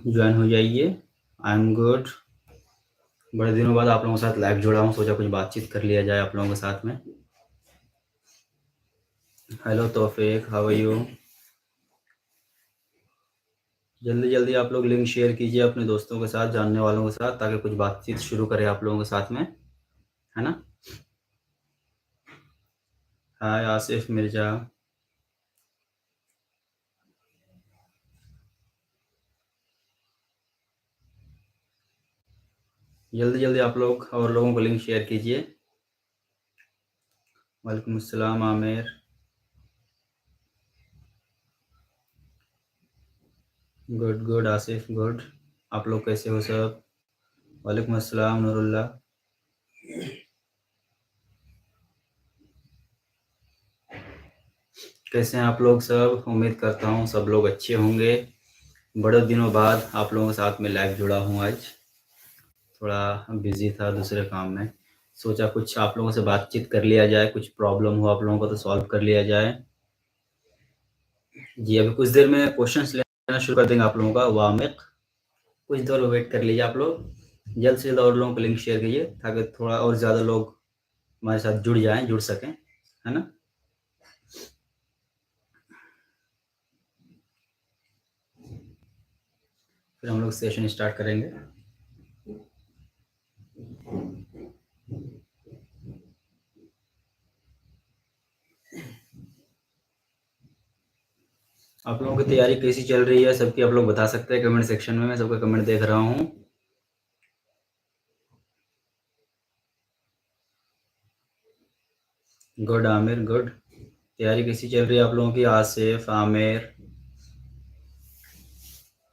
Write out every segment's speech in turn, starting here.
Join हो जाइए। I am good. बड़े दिनों बाद आप लोगों के साथ लाइव जुड़ा हूँ, सोचा कुछ बातचीत कर लिया जाए आप लोगों के साथ में। Hello Taufiq, how are you? जल्दी जल्दी आप लोग लिंक शेयर कीजिए अपने दोस्तों के साथ, जानने वालों के साथ, ताकि कुछ बातचीत शुरू करें आप लोगों के साथ में, है ना। हाय आसिफ मिर्जा। जल्दी जल्दी आप लोग और लोगों को लिंक शेयर कीजिए। वालेकुम अस्सलाम Aamir. Good good Asif, good. आप लोग कैसे हो सब? वालेकुम अस्सलाम नूरुल्लाह। कैसे हैं आप लोग सब? उम्मीद करता हूँ सब लोग अच्छे होंगे। बड़े दिनों बाद आप लोगों के साथ में लाइव जुड़ा हूँ। आज थोड़ा बिजी था दूसरे काम में, सोचा कुछ आप लोगों से बातचीत कर लिया जाए, कुछ प्रॉब्लम हो आप लोगों को तो सॉल्व कर लिया जाए। जी अभी कुछ देर में क्वेश्चंस लेना शुरू कर देंगे आप लोगों का। वामिक, कुछ देर वेट कर लीजिए आप लोग। जल्द से जल्द और लोगों को लिंक शेयर कीजिए, ताकि थोड़ा और ज़्यादा लोग हमारे साथ जुड़ सकें, है ना। फिर हम लोग सेशन स्टार्ट करेंगे। आप लोगों की तैयारी कैसी चल रही है सबकी, आप लोग बता सकते हैं कमेंट सेक्शन में। मैं सबका कमेंट देख रहा हूँ। Good Aamir, good. तैयारी कैसी चल रही है आप लोगों की? आसिफ, आमिर,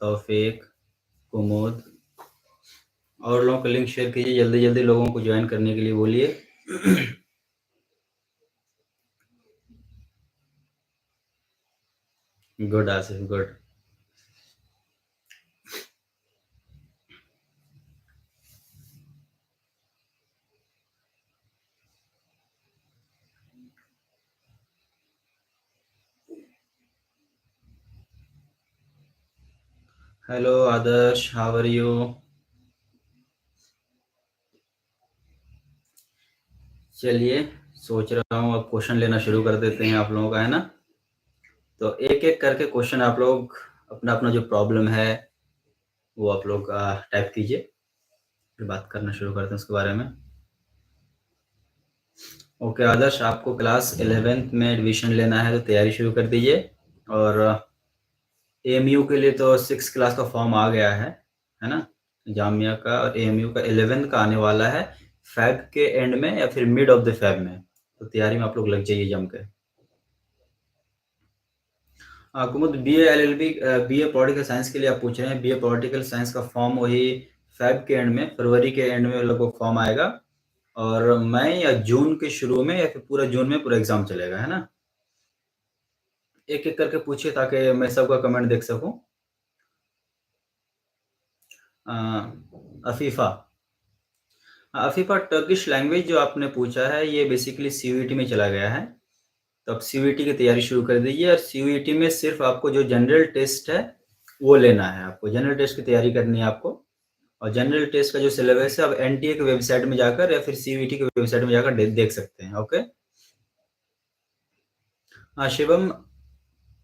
तौफीक, कुमुद, और लोगों को लिंक शेयर कीजिए। जल्दी जल्दी लोगों को ज्वाइन करने के लिए बोलिए। Good Asif, good. Hello Adarsh, how are you? चलिए, सोच रहा हूँ अब क्वेश्चन लेना शुरू कर देते हैं आप लोगों का, है ना। तो एक एक करके क्वेश्चन आप लोग अपना अपना जो प्रॉब्लम है वो आप लोग टाइप कीजिए, फिर बात करना शुरू करते हैं उसके बारे में। ओके आदर्श, आपको क्लास 11th में एडमिशन लेना है तो तैयारी शुरू कर दीजिए। और एएमयू के लिए तो 6 क्लास का फॉर्म आ गया है ना। जामिया का और एएमयू का 11th का आने वाला है, फेब के एंड में या फिर मिड ऑफ द फेब में। तो तैयारी में आप लोग लग जाइए जम के। Kumud, BA LLB, BA political science के लिए आप पूछ रहे हैं। बीए पॉलिटिकल साइंस का फॉर्म वही फेब के एंड में, फरवरी के एंड में लगभग फॉर्म आएगा, और मई या जून के शुरू में या फिर पूरा जून में पूरा एग्जाम चलेगा, है ना। एक एक करके पूछिए ताकि मैं सबका कमेंट देख सकूं। अफीफा, अफीफा, टर्किश लैंग्वेज जो आपने पूछा है ये बेसिकली सीयूईटी में चला गया है। तो आप सीयूईटी की तैयारी शुरू कर दीजिए। और सीयूईटी में सिर्फ आपको जो जनरल टेस्ट है वो लेना है, आपको जनरल टेस्ट की तैयारी करनी है आपको। और जनरल टेस्ट का जो सिलेबस है आप एनटीए की वेबसाइट में जाकर या फिर सीयूईटी की वेबसाइट में जाकर देख सकते हैं। ओके। हाँ शिवम,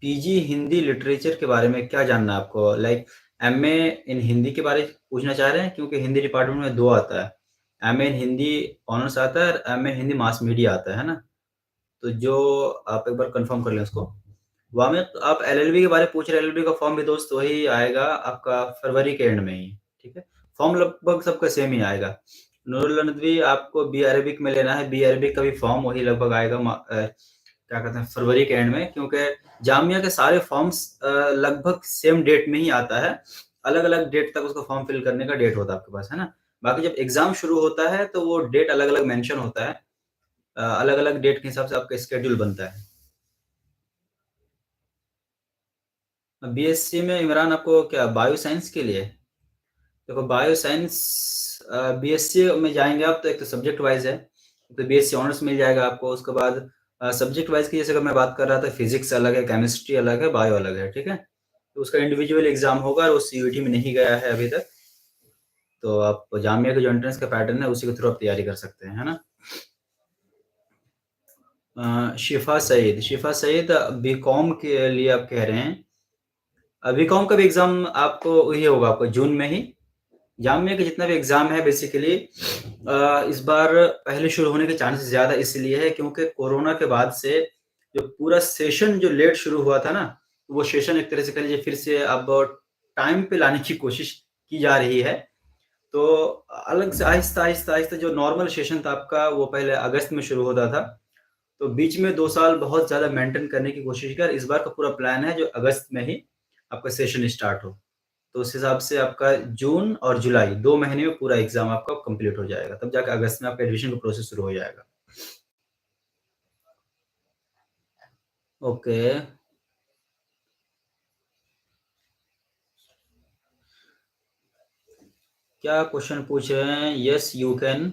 पीजी हिंदी लिटरेचर के बारे में क्या जानना है आपको? लाइक एमए इन हिंदी के बारे में पूछना चाह रहे हैं, क्योंकि हिंदी डिपार्टमेंट में दो आता है, एमए इन हिंदी ऑनर्स आता है और एमए हिंदी मास मीडिया आता है ना। तो जो आप एक बार कंफर्म कर लें उसको। वामिक, आप एलएलबी के बारे में पूछ रहे हैं। एलएलबी का फॉर्म भी दोस्त वही आएगा आपका फरवरी के एंड में ही, ठीक है। फॉर्म लगभग सबका सेम ही आएगा। नूरुल नदवी, आपको बी अरेबिक में लेना है। बी अरेबिक का भी फॉर्म वही लगभग आएगा, क्या कहते हैं, फरवरी के एंड में, क्योंकि जामिया के सारे फॉर्म्स लगभग सेम डेट में ही आता है। अलग अलग डेट तक उसका फॉर्म फिल करने का डेट होता है आपके पास, है ना। बाकी जब एग्जाम शुरू होता है तो वो डेट अलग अलग मेंशन होता है। अलग अलग डेट के हिसाब से आपका स्केड्यूल बनता है। बीएससी में इमरान आपको क्या बायो साइंस के लिए? देखो बायो साइंस, बीएससी में जाएंगे आप तो एक तो सब्जेक्ट वाइज है, तो बीएससी ऑनर्स मिल जाएगा आपको। उसके बाद सब्जेक्ट वाइज की जैसे अगर मैं बात कर रहा था, फिजिक्स अलग है, केमिस्ट्री अलग है, बायो अलग है, ठीक है। तो उसका इंडिविजुअल एग्ज़ाम होगा और वो सीयूईटी में नहीं गया है अभी तक। तो आप जामिया का जो एंट्रेंस का पैटर्न है उसी के थ्रू आप तैयारी कर सकते हैं, है ना? शिफ़ा सईद बीकॉम के लिए आप कह रहे हैं। बीकॉम का भी एग्ज़ाम आपको ये होगा आपको जून में ही। जामिया का जितना भी एग्ज़ाम है बेसिकली इस बार पहले शुरू होने के चांसेस ज़्यादा इसलिए है क्योंकि कोरोना के बाद से जो पूरा सेशन जो लेट शुरू हुआ था ना, वो सेशन एक तरह से कह लीजिए फिर से अब टाइम पे लाने की कोशिश की जा रही है। तो अलग से आहिस्ता-आहिस्ता जो नॉर्मल सेशन था आपका वो पहले अगस्त में शुरू होता था। तो बीच में 2 साल बहुत ज़्यादा मेंटेन करने की कोशिश किया और इस बार का पूरा प्लान है जो अगस्त में ही आपका सेशन स्टार्ट हो। तो उस हिसाब से आपका जून और जुलाई 2 महीने में पूरा एग्ज़ाम आपका कंप्लीट हो जाएगा। तब जाके अगस्त में आपका एडमिशन का प्रोसेस शुरू हो जाएगा। ओके। क्या क्वेश्चन पूछ रहे हैं? Yes you can.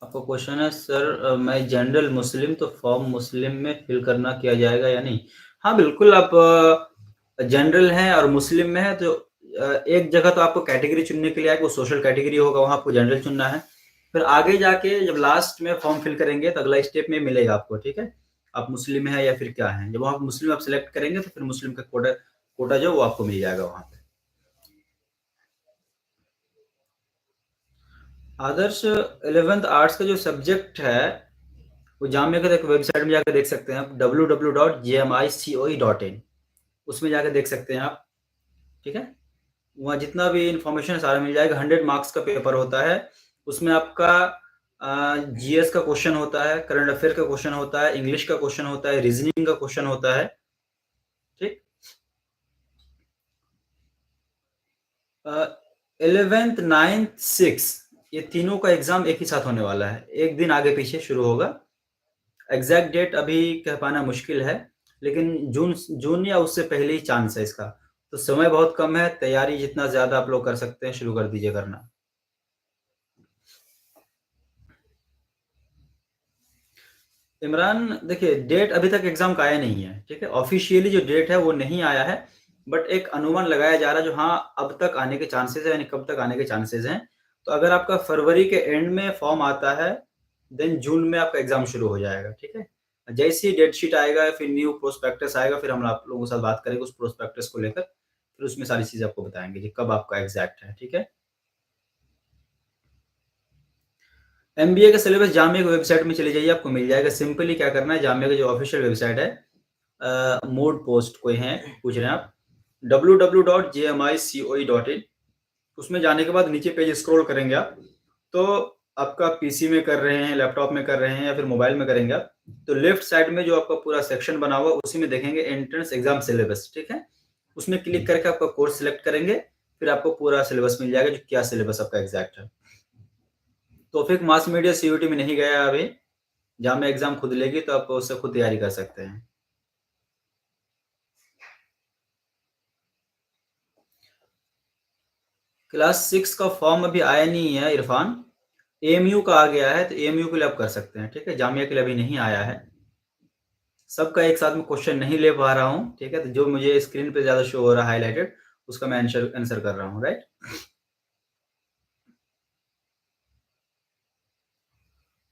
आपका क्वेश्चन है सर मैं जनरल मुस्लिम तो फॉर्म मुस्लिम में फिल करना किया जाएगा या नहीं? हाँ, बिल्कुल आप जनरल हैं और मुस्लिम में हैं तो एक जगह तो आपको कैटेगरी चुनने के लिए आएगा, वो सोशल कैटेगरी होगा, वहाँ आपको जनरल चुनना है। फिर आगे जाके जब लास्ट में फॉर्म फिल करेंगे तो अगला स्टेप में मिलेगा आपको, ठीक है? आप मुस्लिम हैं या फिर क्या हैं? जब आप मुस्लिम आप सिलेक्ट करेंगे तो फिर मुस्लिम का कोटा कोटा जो है वो आपको मिल जाएगा वहाँ पे। आदर्श 11th आर्ट्स का जो सब्जेक्ट है वो जामिया का एक वेबसाइट में जाकर देख सकते हैं आप www.jmicoe.in उसमें जाकर देख सकते हैं आप, ठीक है? वहाँ जितना भी इन्फॉर्मेशन है सारा मिल जाएगा। 100 मार्क्स का पेपर होता है। उसमें आपका जीएस का क्वेश्चन होता है, करंट अफेयर का क्वेश्चन होता है, इंग्लिश का क्वेश्चन होता है, रीजनिंग का क्वेश्चन होता है, ठीक? 11th 9th 6 ये तीनों का एग्जाम एक ही साथ होने वाला है। एक दिन आगे पीछे शुरू होगा। एग्जैक्ट डेट अभी कह पाना मुश्किल है, लेकिन जून या उससे पहले ही चांस है इसका। तो समय बहुत कम है, तैयारी जितना ज़्यादा आप लोग कर सकते हैं शुरू कर दीजिए करना। इमरान देखिए डेट अभी तक एग्ज़ाम का आया नहीं है, ठीक है? ऑफ़िशियली जो डेट है वो नहीं आया है, बट एक अनुमान लगाया जा रहा है जो हाँ, अब तक आने के चांसेज़ हैं यानी कब तक आने के चांसेज़ हैं। तो अगर आपका फरवरी के एंड में फॉर्म आता है, देन जून में आपका एग्ज़ाम शुरू हो जाएगा, ठीक है? जैसे ही डेट शीट आएगा फिर न्यू प्रोस्पेक्टस आएगा, फिर हम आप लोगों के साथ बात करेंगे उस प्रोस्पेक्टस को लेकर, फिर उसमें सारी चीज़ें आपको बताएँगे कि कब आपका एग्ज़ैक्ट है, ठीक है? एमबीए का सिलेबस जामिया की वेबसाइट में चले जाइए, आपको मिल जाएगा। सिंपली क्या करना है, जामिया का जो ऑफिशियल वेबसाइट है मोड पोस्ट कोई है पूछ रहे हैं आप www.jmicoe.in उसमें जाने के बाद नीचे पेज स्क्रॉल करेंगे आप तो आपका पीसी में कर रहे हैं, लैपटॉप में कर रहे हैं या फिर मोबाइल में करेंगे आप तो लेफ्ट साइड में जो आपका पूरा सेक्शन बना हुआ उसी में देखेंगे एंट्रेंस एग्जाम सिलेबस, ठीक है? उसमें क्लिक करके आपका कोर्स सिलेक्ट करेंगे, फिर आपको पूरा सिलेबस मिल जाएगा जो क्या सिलेबस आपका एग्जैक्ट है। तौफीक मास मीडिया सीयूटी में नहीं गया अभी, जामिया एग्जाम खुद लेगी तो आप उससे खुद तैयारी कर सकते हैं। क्लास 6 का फॉर्म अभी आया नहीं है इरफान, एएमयू का आ गया है तो एएमयू के लिए आप कर सकते हैं, ठीक है? जामिया के लिए अभी नहीं आया है। सबका एक साथ में क्वेश्चन नहीं ले पा रहा हूँ, ठीक है? तो जो मुझे स्क्रीन पे ज़्यादा शो हो रहा है हाइलाइटेड उसका मैं आंसर कर रहा हूँ, राइट?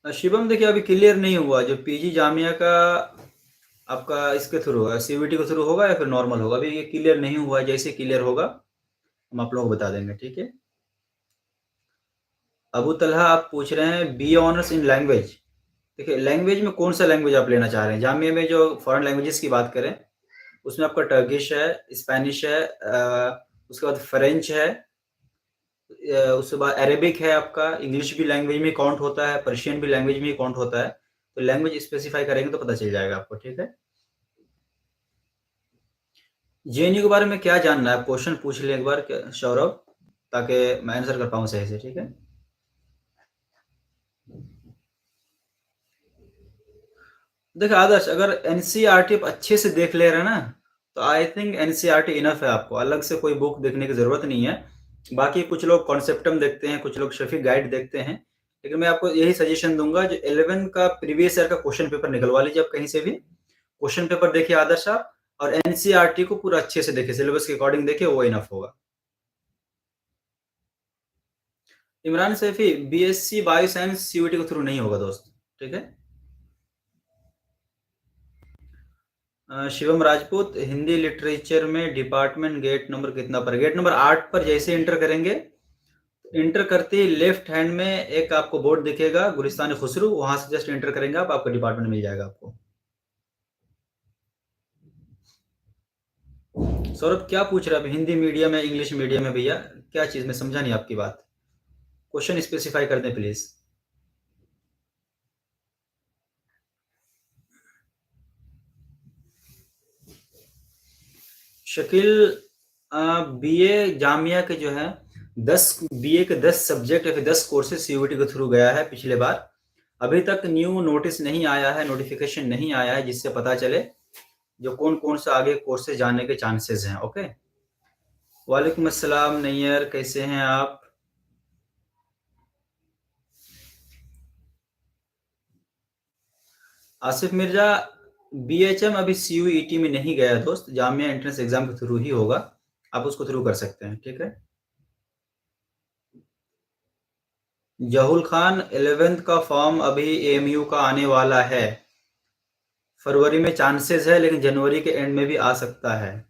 शिवम देखिए अभी क्लियर नहीं हुआ जो पीजी जामिया का आपका इसके थ्रू होगा, सीयूईटी के थ्रू होगा या फिर नॉर्मल होगा, अभी ये क्लियर नहीं हुआ है। जैसे क्लियर होगा हम आप लोगों को बता देंगे, ठीक है? अबू तलहा आप पूछ रहे हैं बी ऑनर्स इन लैंग्वेज। देखिए लैंग्वेज में कौन सा लैंग्वेज आप लेना चाह रहे हैं? जामिया में जो फॉरेन लैंग्वेजेस की बात करें उसमें आपका टर्किश है, स्पेनिश है, उसके बाद फ्रेंच है, उसके बाद अरेबिक है, आपका इंग्लिश भी लैंग्वेज में काउंट होता है, पर्शियन भी लैंग्वेज में काउंट होता है। तो लैंग्वेज स्पेसिफाई करेंगे तो पता चल जाएगा आपको, ठीक है? जेएनयू के बारे में क्या जानना है? आप क्वेश्चन पूछ लें एक बार सौरभ, ताकि मैं आंसर कर पाऊँ सही से, ठीक है? देखिए आदर्श अगर एनसीईआरटी आप अच्छे से देख ले रहे हैं ना तो आई थिंक एनसीईआरटी इनफ है, आपको अलग से कोई बुक देखने की ज़रूरत नहीं है। बाकी कुछ लोग कॉन्सेप्टम देखते हैं, कुछ लोग शफी गाइड देखते हैं, लेकिन मैं आपको यही सजेशन दूंगा जो 11 का प्रीवियस ईयर का क्वेश्चन पेपर निकलवा लीजिए आप कहीं से भी। क्वेश्चन पेपर देखिए आदर्श आप, और एनसीईआरटी को पूरा अच्छे से देखे, सिलेबस के अकॉर्डिंग देखे, वो इनफ होगा। Imran Saifi BSc bio science CUET के थ्रू नहीं होगा दोस्त, ठीक है। शिवम राजपूत हिंदी लिटरेचर में डिपार्टमेंट गेट नंबर कितना पर? गेट नंबर 8 पर जैसे इंटर करेंगे, इंटर करते ही लेफ्ट हैंड में एक आपको बोर्ड दिखेगा गुलिस्तान खुसरू, वहां से जस्ट इंटर करेंगे आप, आपका डिपार्टमेंट मिल जाएगा आपको। सौरभ क्या पूछ रहे हैं? हिंदी मीडियम है इंग्लिश मीडियम है भैया, क्या चीज में समझा नहीं आपकी बात, क्वेश्चन स्पेसिफाई कर दें प्लीज। शकील बीए जामिया के जो है 10 बीए के 10 सब्जेक्ट या फिर 10 कोर्सेज सीयूईटी के थ्रू गया है पिछले बार। अभी तक न्यू नोटिस नहीं आया है, नोटिफिकेशन नहीं आया है जिससे पता चले जो कौन कौन सा आगे कोर्सेज जाने के चांसेस हैं। ओके, वालेकुम अस्सलाम नैयर, कैसे हैं आप? आसिफ मिर्जा बीएचएम अभी सीयूईटी में नहीं गया दोस्त, जामिया एंट्रेंस एग्जाम के थ्रू ही होगा, आप उसको थ्रू कर सकते हैं, ठीक है। जहुल खान 11th का फॉर्म अभी एएमयू का आने वाला है, फरवरी में चांसेस है लेकिन जनवरी के एंड में भी आ सकता है।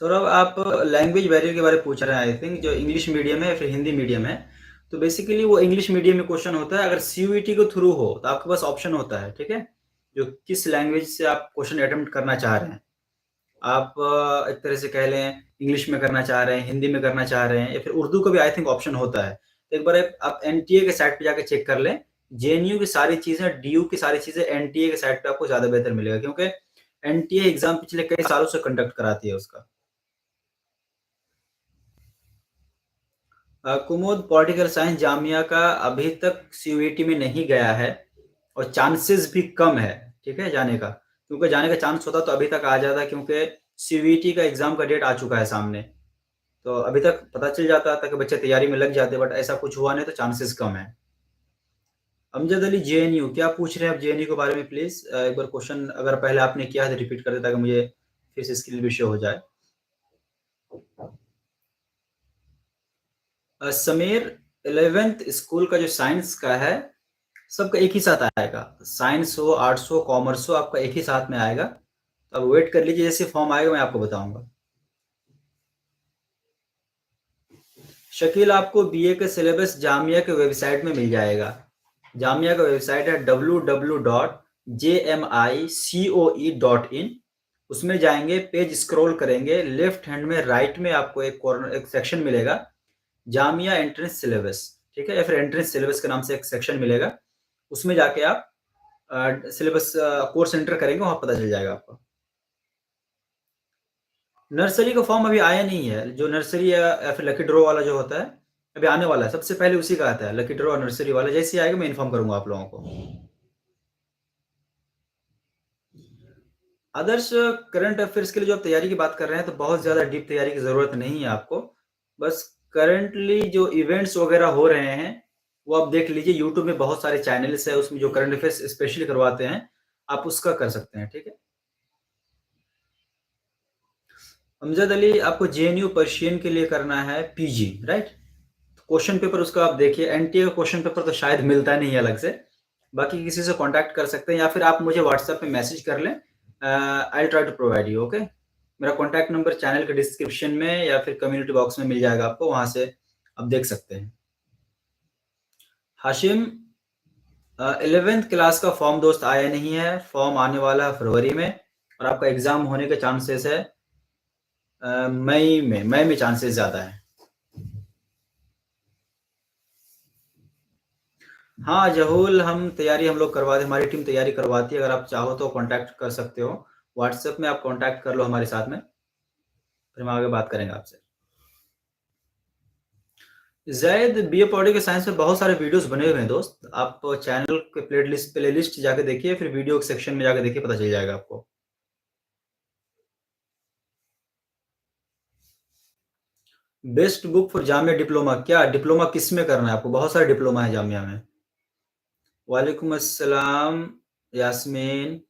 सौरभ आप लैंग्वेज बैरियर के बारे में पूछ रहे हैं, आई थिंक जो इंग्लिश मीडियम है या फिर हिंदी मीडियम है, तो बेसिकली वो इंग्लिश मीडियम में क्वेश्चन होता है। अगर सीयूईटी के थ्रू हो तो आपके पास ऑप्शन होता है, ठीक है, जो किस लैंग्वेज से आप क्वेश्चन अटेम्प्ट करना चाह रहे हैं। आप एक तरह से कह लें इंग्लिश में करना चाह रहे हैं, हिंदी में करना चाह रहे हैं, या फिर उर्दू का भी आई थिंक ऑप्शन होता है। तो एक बार आप एनटीए के साइट पे जाके चेक कर लें, जेएनयू की सारी चीजें, डीयू की सारी चीजें एनटीए के साइट पे आपको ज्यादा बेहतर मिलेगा, क्योंकि एनटीए एग्जाम पिछले कई सालों से कंडक्ट कराती है उसका। कुमुद पॉलिटिकल साइंस जामिया का अभी तक सीयूईटी में नहीं गया है और चांसेस भी कम है, ठीक है, जाने का, क्योंकि जाने का चांस होता तो अभी तक आ जाता, क्योंकि सीयूईटी का एग्जाम का डेट आ चुका है सामने, तो अभी तक पता चल जाता ताकि बच्चे तैयारी में लग जाते, बट ऐसा कुछ हुआ नहीं तो चांसेस कम है। अमजद अली जेएनयू क्या पूछ रहे हैं आप जेएनयू के बारे में? प्लीज एक बार क्वेश्चन अगर पहले आपने किया है तो रिपीट कर दे ताकि मुझे फिर से स्किल भी शो हो जाए। समीर 11th स्कूल का जो साइंस का है सबका एक ही साथ आएगा, साइंस हो आर्ट्स हो कॉमर्स हो, आपका एक ही साथ में आएगा, तो अब वेट कर लीजिए, जैसे फॉर्म आएगा मैं आपको बताऊंगा। शकील आपको बीए के सिलेबस जामिया के वेबसाइट में मिल जाएगा, जामिया का वेबसाइट है www.jmicoe.in, उसमें जाएंगे, पेज स्क्रॉल करेंगे, लेफ्ट हैंड में राइट में आपको एक कॉर्नर एक सेक्शन मिलेगा जामिया एंट्रेंस सिलेबस, ठीक है, या फिर एंट्रेंस सिलेबस के नाम से एक सेक्शन मिलेगा, उसमें जाके आप सिलेबस कोर्स एंटर करेंगे, वहां पता चल जाएगा आपको। नर्सरी का फॉर्म अभी आया नहीं है, जो नर्सरी या फिर लकी ड्रॉ वाला जो होता है अभी आने वाला है, सबसे पहले उसी का आता है, लकी ड्रॉ और नर्सरी वाला, जैसे ही आएगा मैं इन्फॉर्म करूंगा आप लोगों को। आदर्श करंट अफेयर्स के लिए जो आप तैयारी की बात कर रहे हैं तो बहुत ज़्यादा डीप तैयारी की ज़रूरत नहीं है आपको, बस करंटली जो इवेंट्स वगैरह हो रहे हैं वो आप देख लीजिए, यूट्यूब में बहुत सारे चैनल्स है, उसमें जो करंट अफेयर्स स्पेशली करवाते हैं आप उसका कर सकते हैं, ठीक है। अमजद अली आपको जेएनयू पर्शियन के लिए करना है पीजी, राइट? क्वेश्चन पेपर उसका आप देखिए, एनटीए का क्वेश्चन पेपर तो शायद मिलता नहीं है अलग से, बाकी किसी से कांटेक्ट कर सकते हैं या फिर आप मुझे व्हाट्सएप पे मैसेज कर लें, I try to provide you, okay. मेरा कॉन्टैक्ट नंबर चैनल के डिस्क्रिप्शन में या फिर कम्युनिटी बॉक्स में मिल जाएगा आपको, वहां से आप देख सकते हैं। हाशिम 11th क्लास का फॉर्म दोस्त आया नहीं है, फॉर्म आने वाला है फरवरी में, और आपका एग्जाम होने के चांसेस है मई में चांसेस ज़्यादा है। हाँ जहूल, हम लोग करवाते, हमारी टीम तैयारी करवाती है, अगर आप चाहो तो कांटेक्ट कर सकते हो, व्हाट्सएप में आप कांटेक्ट कर लो हमारे साथ में, फिर हम आगे बात करेंगे आपसे। जैद बीए पॉलिटिकल साइंस में बहुत सारे वीडियोस बने हुए हैं दोस्त, आप चैनल के प्लेलिस्ट जाके देखिए, फिर वीडियो के सेक्शन में जाके देखिए, पता चल जाएगा आपको। Best book for Jamia diploma, क्या डिप्लोमा किस में करना है आपको? बहुत सारे डिप्लोमा है जामिया में। वालेकुम अस्सलाम यास्मीन,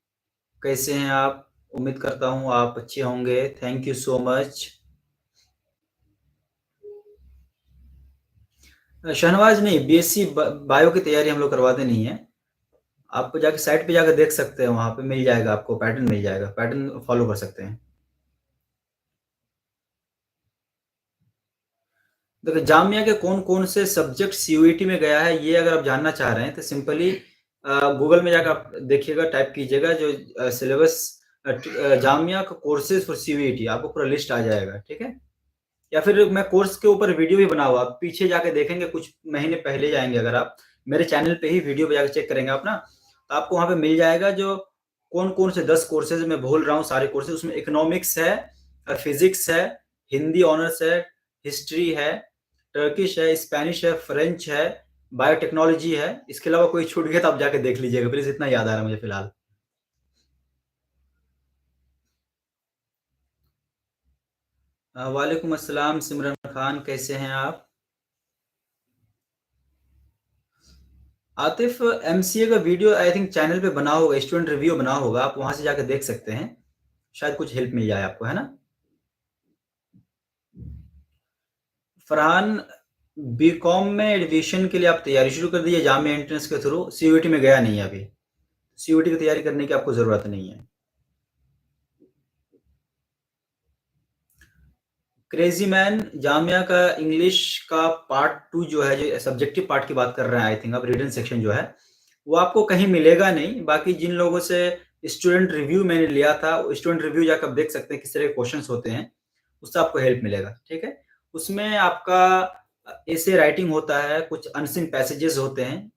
कैसे हैं आप? उम्मीद करता हूँ आप अच्छे होंगे। Thank you so much. Shahnawaz नहीं, बीएससी बायो की तैयारी हम लोग करवाते नहीं है। आप जाके साइट पे जाकर देख सकते हैं, वहाँ पे मिल जाएगा आपको, पैटर्न मिल जाएगा, पैटर्न फॉलो कर सकते हैं। देखिए जामिया के कौन-कौन से सब्जेक्ट सीयूईटी में गया है, ये अगर आप जानना चाह रहे हैं तो सिंपली गूगल में जाकर आप देखिएगा, टाइप कीजिएगा जो सिलेबस जामिया का कोर्सेज फॉर सीयूईटी, आपको पूरा लिस्ट आ जाएगा, ठीक है? या फिर मैं कोर्स के ऊपर वीडियो भी बना हुआ, आप पीछे जाके देखेंगे, कुछ महीने पहले जाएँगे अगर आप, मेरे चैनल पे ही वीडियो पे जाके चेक करेंगे आप ना, तो आपको वहाँ पे मिल जाएगा जो कौन-कौन से 10 कोर्सेज़ मैं बोल रहा हूँ, सारे कोर्सेज़ उसमें इकोनॉमिक्स है, फिज़िक्स है, हिंदी ऑनर्स है, हिस्ट्री है, टर्किश है, स्पेनिश है, फ्रेंच है, बायोटेक्नोलॉजी है। इसके अलावा कोई छूट गया तो आप जाके देख लीजिएगा, प्लीज़, इतना याद आ रहा है मुझे फिलहाल। वालेकुम अस्सलाम सिमरन खान, कैसे हैं आप? आतिफ, एमसीए का वीडियो आई थिंक चैनल पे बना होगा, स्टूडेंट रिव्यू बना होगा, आप वहां से जाकर देख सकते हैं, शायद कुछ हेल्प मिल जाए आपको, है ना? फरहान, बीकॉम में एडमिशन के लिए आप तैयारी शुरू कर दीजिए जामिया एंट्रेंस के थ्रू, सीयूईटी में गया नहीं है अभी, सीयूईटी की तैयारी करने की आपको जरूरत नहीं है। क्रेजी मैन, जामिया का इंग्लिश का पार्ट 2 जो है, जो सब्जेक्टिव पार्ट की बात कर रहे हैं आई थिंक, अब रिटन सेक्शन जो है वो आपको कहीं मिलेगा नहीं। बाकी जिन लोगों से स्टूडेंट रिव्यू मैंने लिया था, स्टूडेंट रिव्यू जाकर आप देख सकते हैं किस तरह के क्वेश्चंस होते हैं, उससे आपको हेल्प मिलेगा, ठीक है? उसमें आपका ऐसे राइटिंग होता है, कुछ अनसीन पैसेजेस होते हैं,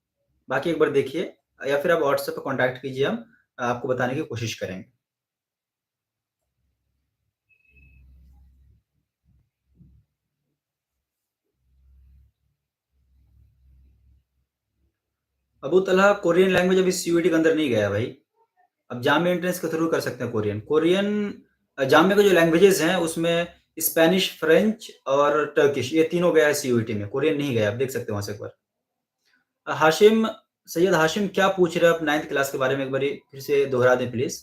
बाकी एक बार देखिए, या फिर आप व्हाट्सएप पे कॉन्टैक्ट कीजिए, हम आपको बताने की कोशिश करेंगे। अबू तलहा, कोरियन लैंग्वेज अभी सीयूईटी के अंदर नहीं गया भाई। अब जामिया एंट्रेंस के थ्रू कर सकते हैं कोरियन। कोरियन जामिया के जो लैंग्वेजेस हैं उसमें स्पेनिश, फ्रेंच और टर्किश, ये तीनों गया है सीयूईटी में, कोरियन नहीं गया, आप देख सकते हैं वहाँ से एक बार। हाशिम, सैयद हाशिम, क्या पूछ रहे हैं आप 9th क्लास के बारे में, एक बार फिर से दोहरा दें प्लीज़।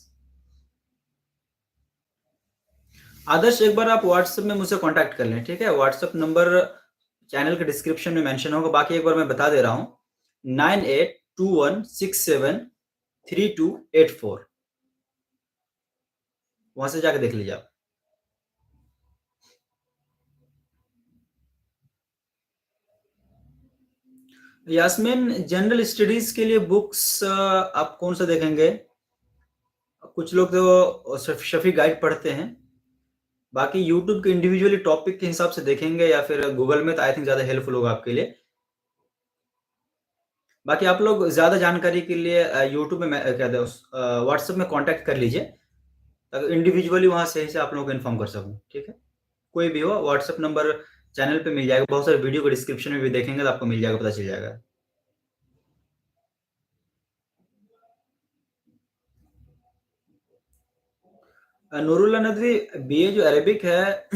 आदर्श, एक बार आप व्हाट्सएप में मुझसे कॉन्टैक्ट कर लें, ठीक है? व्हाट्सएप नंबर चैनल के डिस्क्रिप्शन में मेंशन होगा, बाकी एक बार मैं बता दे रहा हूँ, 9821673284, वहाँ से जाके देख लीजिए आप। यास्मीन, जनरल स्टडीज के लिए बुक्स आप कौन सा देखेंगे? कुछ लोग तो शफी गाइड पढ़ते हैं, बाकी यूट्यूब के इंडिविजुअली टॉपिक के हिसाब से देखेंगे, या फिर गूगल में, तो आई थिंक ज़्यादा हेल्पफुल होगा आपके लिए। बाकी आप लोग ज़्यादा जानकारी के लिए यूट्यूब में क्या कहते हैं, व्हाट्सएप में कॉन्टैक्ट कर लीजिए, ताकि इंडिविजुअली वहाँ सही से आप लोगों को इन्फॉर्म कर सकूँ, ठीक है? कोई भी हो, व्हाट्सएप नंबर चैनल पे मिल जाएगा, बहुत सारे वीडियो को डिस्क्रिप्शन में भी देखेंगे तो आपको मिल जाएगा, पता चल जाएगा। नूरुल्लाह नदवी, बीए जो अरेबिक है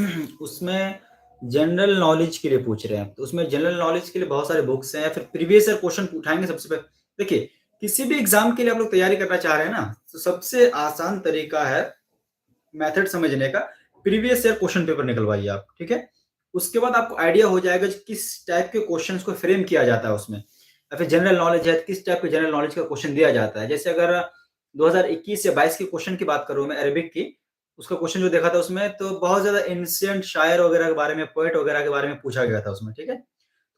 उसमें जनरल नॉलेज के लिए पूछ रहे हैं, तो उसमें जनरल नॉलेज के लिए बहुत सारे बुक्स हैं, या फिर प्रीवियस ईयर क्वेश्चन उठाएंगे सबसे पहले। देखिए, किसी भी एग्जाम के लिए आप लोग तैयारी करना चाह रहे हैं ना, तो सबसे आसान तरीका है मेथड समझने का, प्रीवियस ईयर क्वेश्चन पेपर निकलवाइए आप, ठीक है? उसके बाद आपको आइडिया हो जाएगा कि किस टाइप के क्वेश्चंस को फ्रेम किया जाता है उसमें, या फिर जनरल नॉलेज है तो किस टाइप के जनरल नॉलेज का क्वेश्चन दिया जाता है। जैसे अगर 2021 या 22 के क्वेश्चन की बात करूं मैं, अरेबिक की, उसका क्वेश्चन जो देखा था उसमें, तो बहुत ज्यादा एंशिएंट शायर वगैरह के बारे में, पोएट वगैरह के बारे में पूछा गया था उसमें, ठीक है?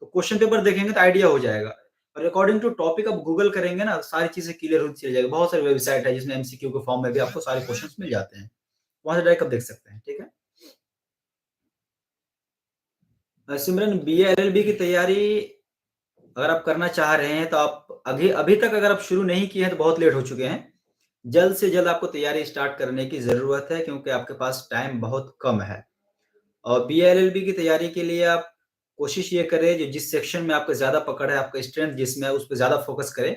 तो क्वेश्चन पेपर देखेंगे तो आइडिया हो जाएगा, और अकॉर्डिंग टू टॉपिक आप गूगल करेंगे ना, सारी चीजें क्लियर होती चली जाएगी। बहुत सारी वेबसाइट है जिसमें एमसीक्यू के फॉर्म में भी आपको सारे क्वेश्चंस मिल जाते हैं, वहां से डायरेक्ट आप देख सकते हैं, ठीक है? सिमरन, बीए एलएलबी की तैयारी अगर आप करना चाह रहे हैं, तो आप अभी अभी तक अगर आप शुरू नहीं किए हैं तो बहुत लेट हो चुके हैं। जल्द से जल्द आपको तैयारी स्टार्ट करने की ज़रूरत है, क्योंकि आपके पास टाइम बहुत कम है। और बीए एलएलबी की तैयारी के लिए आप कोशिश ये करें, जो जिस सेक्शन में आपका ज़्यादा पकड़ है, आपका स्ट्रेंथ जिसमें है, उस पे ज़्यादा फ़ोकस करें,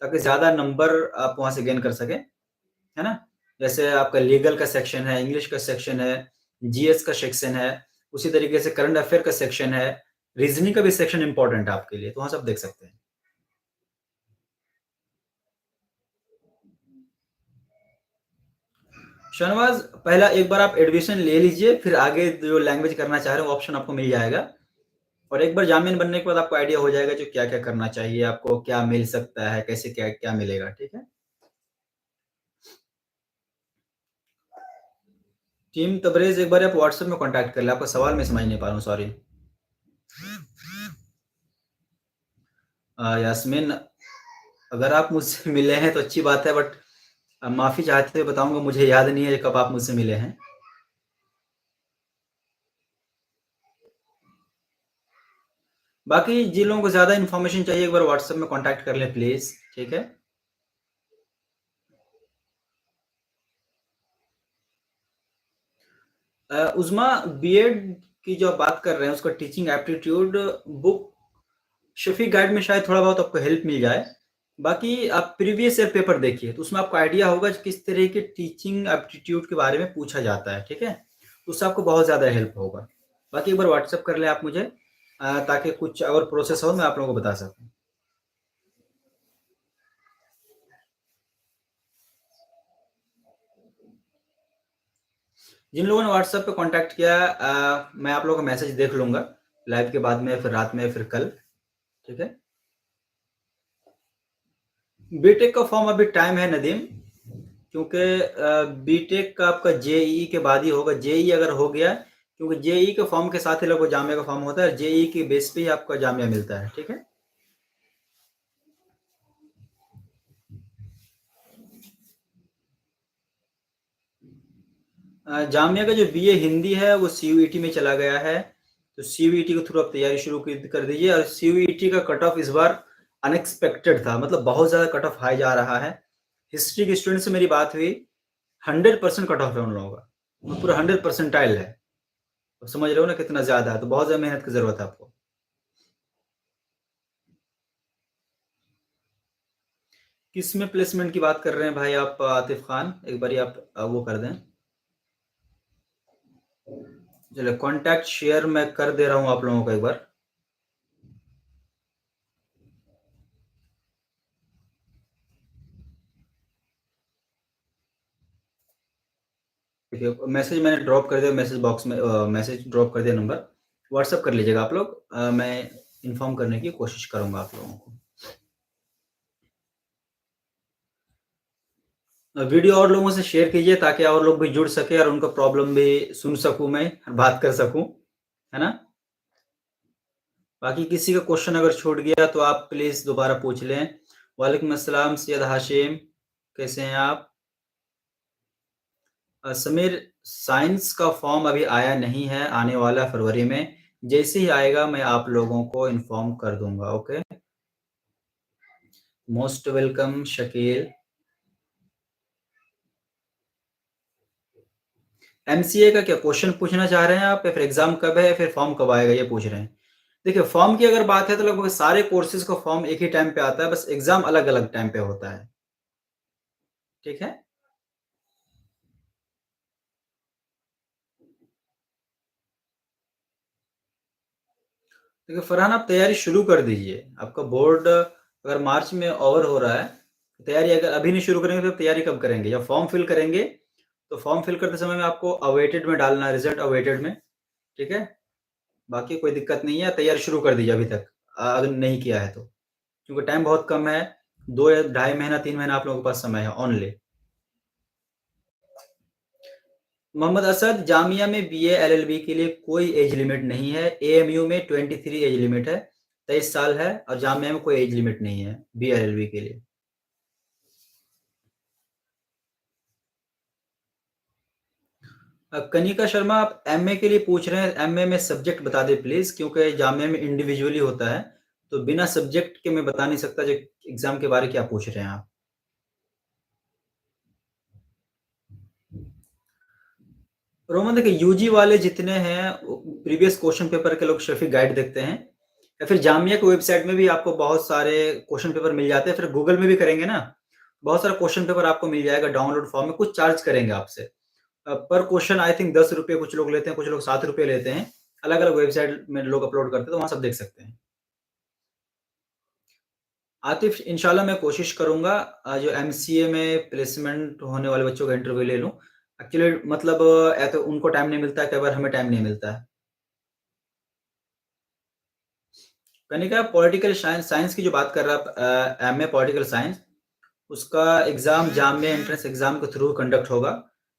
ताकि ज़्यादा नंबर आप वहाँ से गेन कर सकें, है ना? जैसे आपका लीगल का सेक्शन है, इंग्लिश का सेक्शन है, जीएस का सेक्शन है, उसी तरीके से करंट अफेयर का सेक्शन है, रीज़निंग का भी सेक्शन इम्पोर्टेंट है आपके लिए, तो वहाँ से आप देख सकते हैं। शाहनवाज़, पहला एक बार आप एडमिशन ले लीजिए, फिर आगे जो लैंग्वेज करना चाह रहे हो, ऑप्शन आपको मिल जाएगा और एक बार जामिन बनने के बाद आपको आइडिया हो जाएगा जो क्या-क्या करना चाहिए, आपको क्या मिल सकता है, कैसे क्या-क्या मिलेगा, ठीक है? टीम तबरेज़ एक बार आप व्हाट्सएप में कॉन्टैक्ट कर लें, आपका सवाल मैं समझ नहीं पा रहा हूँ, सॉरी। यास्मीन, अगर आप मुझसे मिले हैं तो अच्छी बात है बट माफ़ी चाहते हुए बताऊँगा मुझे याद नहीं है कब आप मुझसे मिले हैं। बाकी जिन लोगों को ज़्यादा इन्फॉर्मेशन चाहिए एक बार व्हाट्सएप में कॉन्टैक्ट कर लें प्लीज़, ठीक है? उज़मा, बीएड की जो आप बात कर रहे हैं उसका teaching aptitude book Shafi guide में शायद थोड़ा बहुत आपको हेल्प मिल जाए। बाकी आप प्रीवियस ईयर पेपर देखिए, तो उसमें आपको आइडिया होगा किस तरह के टीचिंग एप्टीट्यूड के बारे में पूछा जाता है, ठीक है? उससे आपको बहुत ज़्यादा हेल्प होगा। बाकी एक बार व्हाट्सएप कर लें आप मुझे ताकि कुछ अगर प्रोसेस हो मैं आप लोगों को बता सकूँ। जिन लोगों ने व्हाट्सएप पे कॉन्टैक्ट किया मैं आप लोगों का मैसेज देख लूँगा, लाइव के बाद में, फिर रात में, फिर कल, ठीक है? बीटेक का फॉर्म अभी टाइम है नदीम, क्योंकि बीटेक का आपका जेईई के बाद ही होगा। जेईई अगर हो गया, क्योंकि जेईई के फॉर्म के साथ ही लगभग जामिया का फॉर्म होता है, जेईई की बेस पे ही आपका जामिया मिलता है, ठीक है? जामिया का जो बीए हिंदी है वो सीयूईटी में चला गया है, तो सीयूईटी के थ्रू आप तैयारी शुरू कर दीजिए और सीयूईटी का कट ऑफ इस बार अनएक्सपेक्टेड था, मतलब बहुत ज़्यादा कट ऑफ हाई जा रहा है। हिस्ट्री के स्टूडेंट से मेरी बात हुई, 100% कट ऑफ है उन लोगों का, वो पूरा 100 परसेंटाइल है। तो समझ रहे हो ना कितना ज़्यादा है, तो बहुत ज़्यादा मेहनत की ज़रूरत है आपको। किस में प्लेसमेंट की बात कर रहे हैं भाई आप आतिफ खान? एक बारी आप वो कर दें। चलिए कॉन्टैक्ट शेयर मैं कर दे रहा हूँ आप लोगों को एक बार। देखिए मैसेज मैंने ड्रॉप कर दिया मैसेज बॉक्स में मैसेज ड्रॉप कर दिया नंबर। व्हाट्सएप कर लीजिएगा आप लोग मैं इन्फॉर्म करने की कोशिश करूँगा आप लोगों को। वीडियो और लोगों से शेयर कीजिए ताकि और लोग भी जुड़ सके और उनका प्रॉब्लम भी सुन सकूँ मैं, बात कर सकूँ, है ना? बाकी किसी का क्वेश्चन अगर छूट गया तो आप प्लीज़ दोबारा पूछ लें। वालेकुम अस्सलाम सैयद हाशिम, कैसे हैं आप? समीर, साइंस का फॉर्म अभी आया नहीं है, आने वाला है फरवरी में। जैसे ही आएगा मैं आप लोगों को इन्फॉर्म कर दूँगा, okay? Most welcome Shakeel. MCA का क्या क्वेश्चन पूछना चाह रहे हैं आप या फिर एग्ज़ाम कब है या फिर फॉर्म कब आएगा ये पूछ रहे हैं? देखिए फॉर्म की अगर बात है तो लगभग सारे कोर्सेज़ का फॉर्म एक ही टाइम पे आता है, बस एग्ज़ाम अलग-अलग टाइम पे होता है, ठीक है? देखिए फरहान आप तैयारी शुरू कर दीजिए। आपका बोर्ड अगर मार्च में ओवर हो रहा है, तैयारी अगर अभी नहीं शुरू करेंगे तो तैयारी कब करेंगे? जब फॉर्म फिल करेंगे, तो फॉर्म फिल करते समय में आपको अवेटेड में डालना है, रिज़ल्ट अवेटेड में, ठीक है? बाकी कोई दिक्कत नहीं है, तैयारी शुरू कर दीजिए अभी तक अगर नहीं किया है तो। क्योंकि टाइम बहुत कम है, 2 या ढाई महीना, 3 महीना आप लोगों के पास समय है ओनली। मोहम्मद असद, जामिया में बीए एलएलबी के लिए कोई एज लिमिट नहीं है। एएमयू में 23 एज लिमिट है, 23 साल है और जामिया में कोई एज लिमिट नहीं है बीए एलएलबी के लिए। कनिका शर्मा, आप एमए के लिए पूछ रहे हैं, एमए में सब्जेक्ट बता दें प्लीज़ क्योंकि जामिया में इंडिविजुअली होता है, तो बिना सब्जेक्ट के मैं बता नहीं सकता जो एग्ज़ाम के बारे क्या पूछ रहे हैं आप। रोमन देखिए यूजी वाले जितने हैं प्रीवियस क्वेश्चन पेपर के लोग शफीक गाइड देखते हैं या फिर जामिया की वेबसाइट में भी आपको बहुत सारे क्वेश्चन पेपर मिल जाते हैं फिर गूगल में भी करेंगे ना बहुत सारा क्वेश्चन पेपर आपको मिल जाएगा डाउनलोड फॉर्म में कुछ चार्ज करेंगे आपसे पर क्वेश्चन आई थिंक 10 रुपये कुछ लोग लेते हैं कुछ लोग 7 रुपये लेते हैं अलग-अलग वेबसाइट में लोग अपलोड करते हैं, तो वहाँ सब देख सकते हैं। आतिफ़, इंशाल्लाह मैं कोशिश करूँगा जो एमसीए में प्लेसमेंट होने वाले बच्चों का इंटरव्यू ले लूँ। एक्चुअली मतलब या तो उनको टाइम नहीं मिलता है, कई बार हमें टाइम नहीं मिलता है। मैंने कहा पॉलिटिकल साइंस की जो बात कर रहा एमए पॉलिटिकल साइंस, उसका एग्ज़ाम जामिया एंट्रेंस एग्ज़ाम के थ्रू कंडक्ट होगा।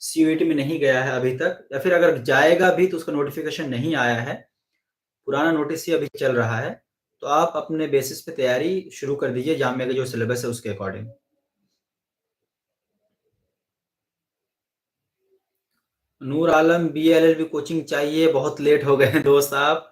सीयूईटी में नहीं गया है अभी तक, या फिर अगर जाएगा भी तो उसका नोटिफ़िकेशन नहीं आया है। पुराना नोटिस ही अभी चल रहा है। तो आप अपने बेसिस पे तैयारी शुरू कर दीजिए जामिया का जो सिलेबस है उसके according. Noor Alam BLLB coaching चाहिए, बहुत लेट हो गए हैं दोस्त आप।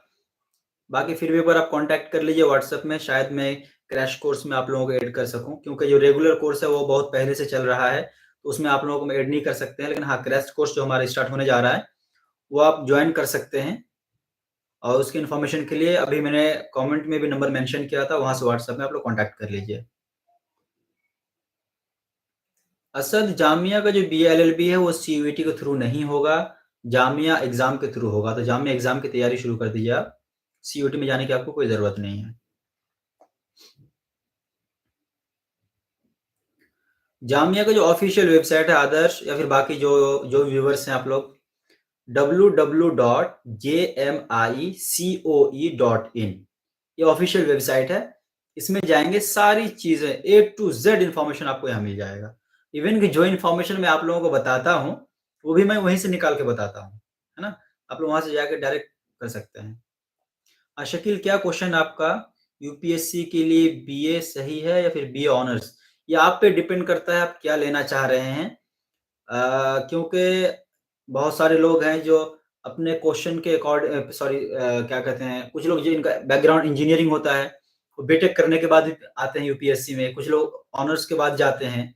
बाकी फिर भी एक बार आप कॉन्टैक्ट कर लीजिए व्हाट्सएप में, शायद मैं क्रैश कोर्स में आप लोगों को ऐड कर सकूँ, क्योंकि जो रेगुलर कोर्स है वो बहुत पहले से चल रहा है, तो उसमें आप लोगों को मैं ऐड नहीं कर सकते हैं। लेकिन हाँ, क्रैश कोर्स जो हमारा स्टार्ट होने जा रहा है, वो आप जॉइन कर सकते हैं। और उसकी इन्फॉर्मेशन के लिए अभी मैंने कमेंट में भी नंबर मेंशन किया था, वहाँ से व्हाट्सएप में आप लोग कॉन्टैक्ट कर लीजिए। असद, जामिया का जो बीएलएलबी है वो सीयूईटी के थ्रू नहीं होगा, जामिया एग्ज़ाम के थ्रू होगा। तो जामिया एग्ज़ाम की तैयारी शुरू कर दीजिए आप, सीयूईटी में जाने की आपको कोई ज़रूरत नहीं है। जामिया का जो ऑफ़िशियल वेबसाइट है आदर्श, या फिर बाकी जो जो व्यूअर्स हैं आप लोग, www.jmicoe.in ये ऑफ़िशियल वेबसाइट है। इसमें जाएँगे, सारी चीज़ें ए टू ज़ेड इन्फॉर्मेशन आपको यहाँ मिल जाएगा। इवन कि जो इन्फॉर्मेशन मैं आप लोगों को बताता हूँ, वो भी मैं वहीं से निकाल के बताता हूँ, है ना? आप लोग वहाँ से जाके डायरेक्ट कर सकते हैं। शकील, क्या क्वेश्चन आपका? यूपीएससी के लिए बीए सही है या फिर बीए ऑनर्स? ये आप पे डिपेंड करता है आप क्या लेना चाह रहे हैं। क्योंकि बहुत सारे लोग हैं जो अपने क्वेश्चन के सॉरी, क्या कहते हैं, कुछ लोग जिनका बैकग्राउंड इंजीनियरिंग होता है, वो बीटेक करने के बाद भी आते हैं यूपीएससी में, कुछ लोग ऑनर्स के बाद जाते हैं।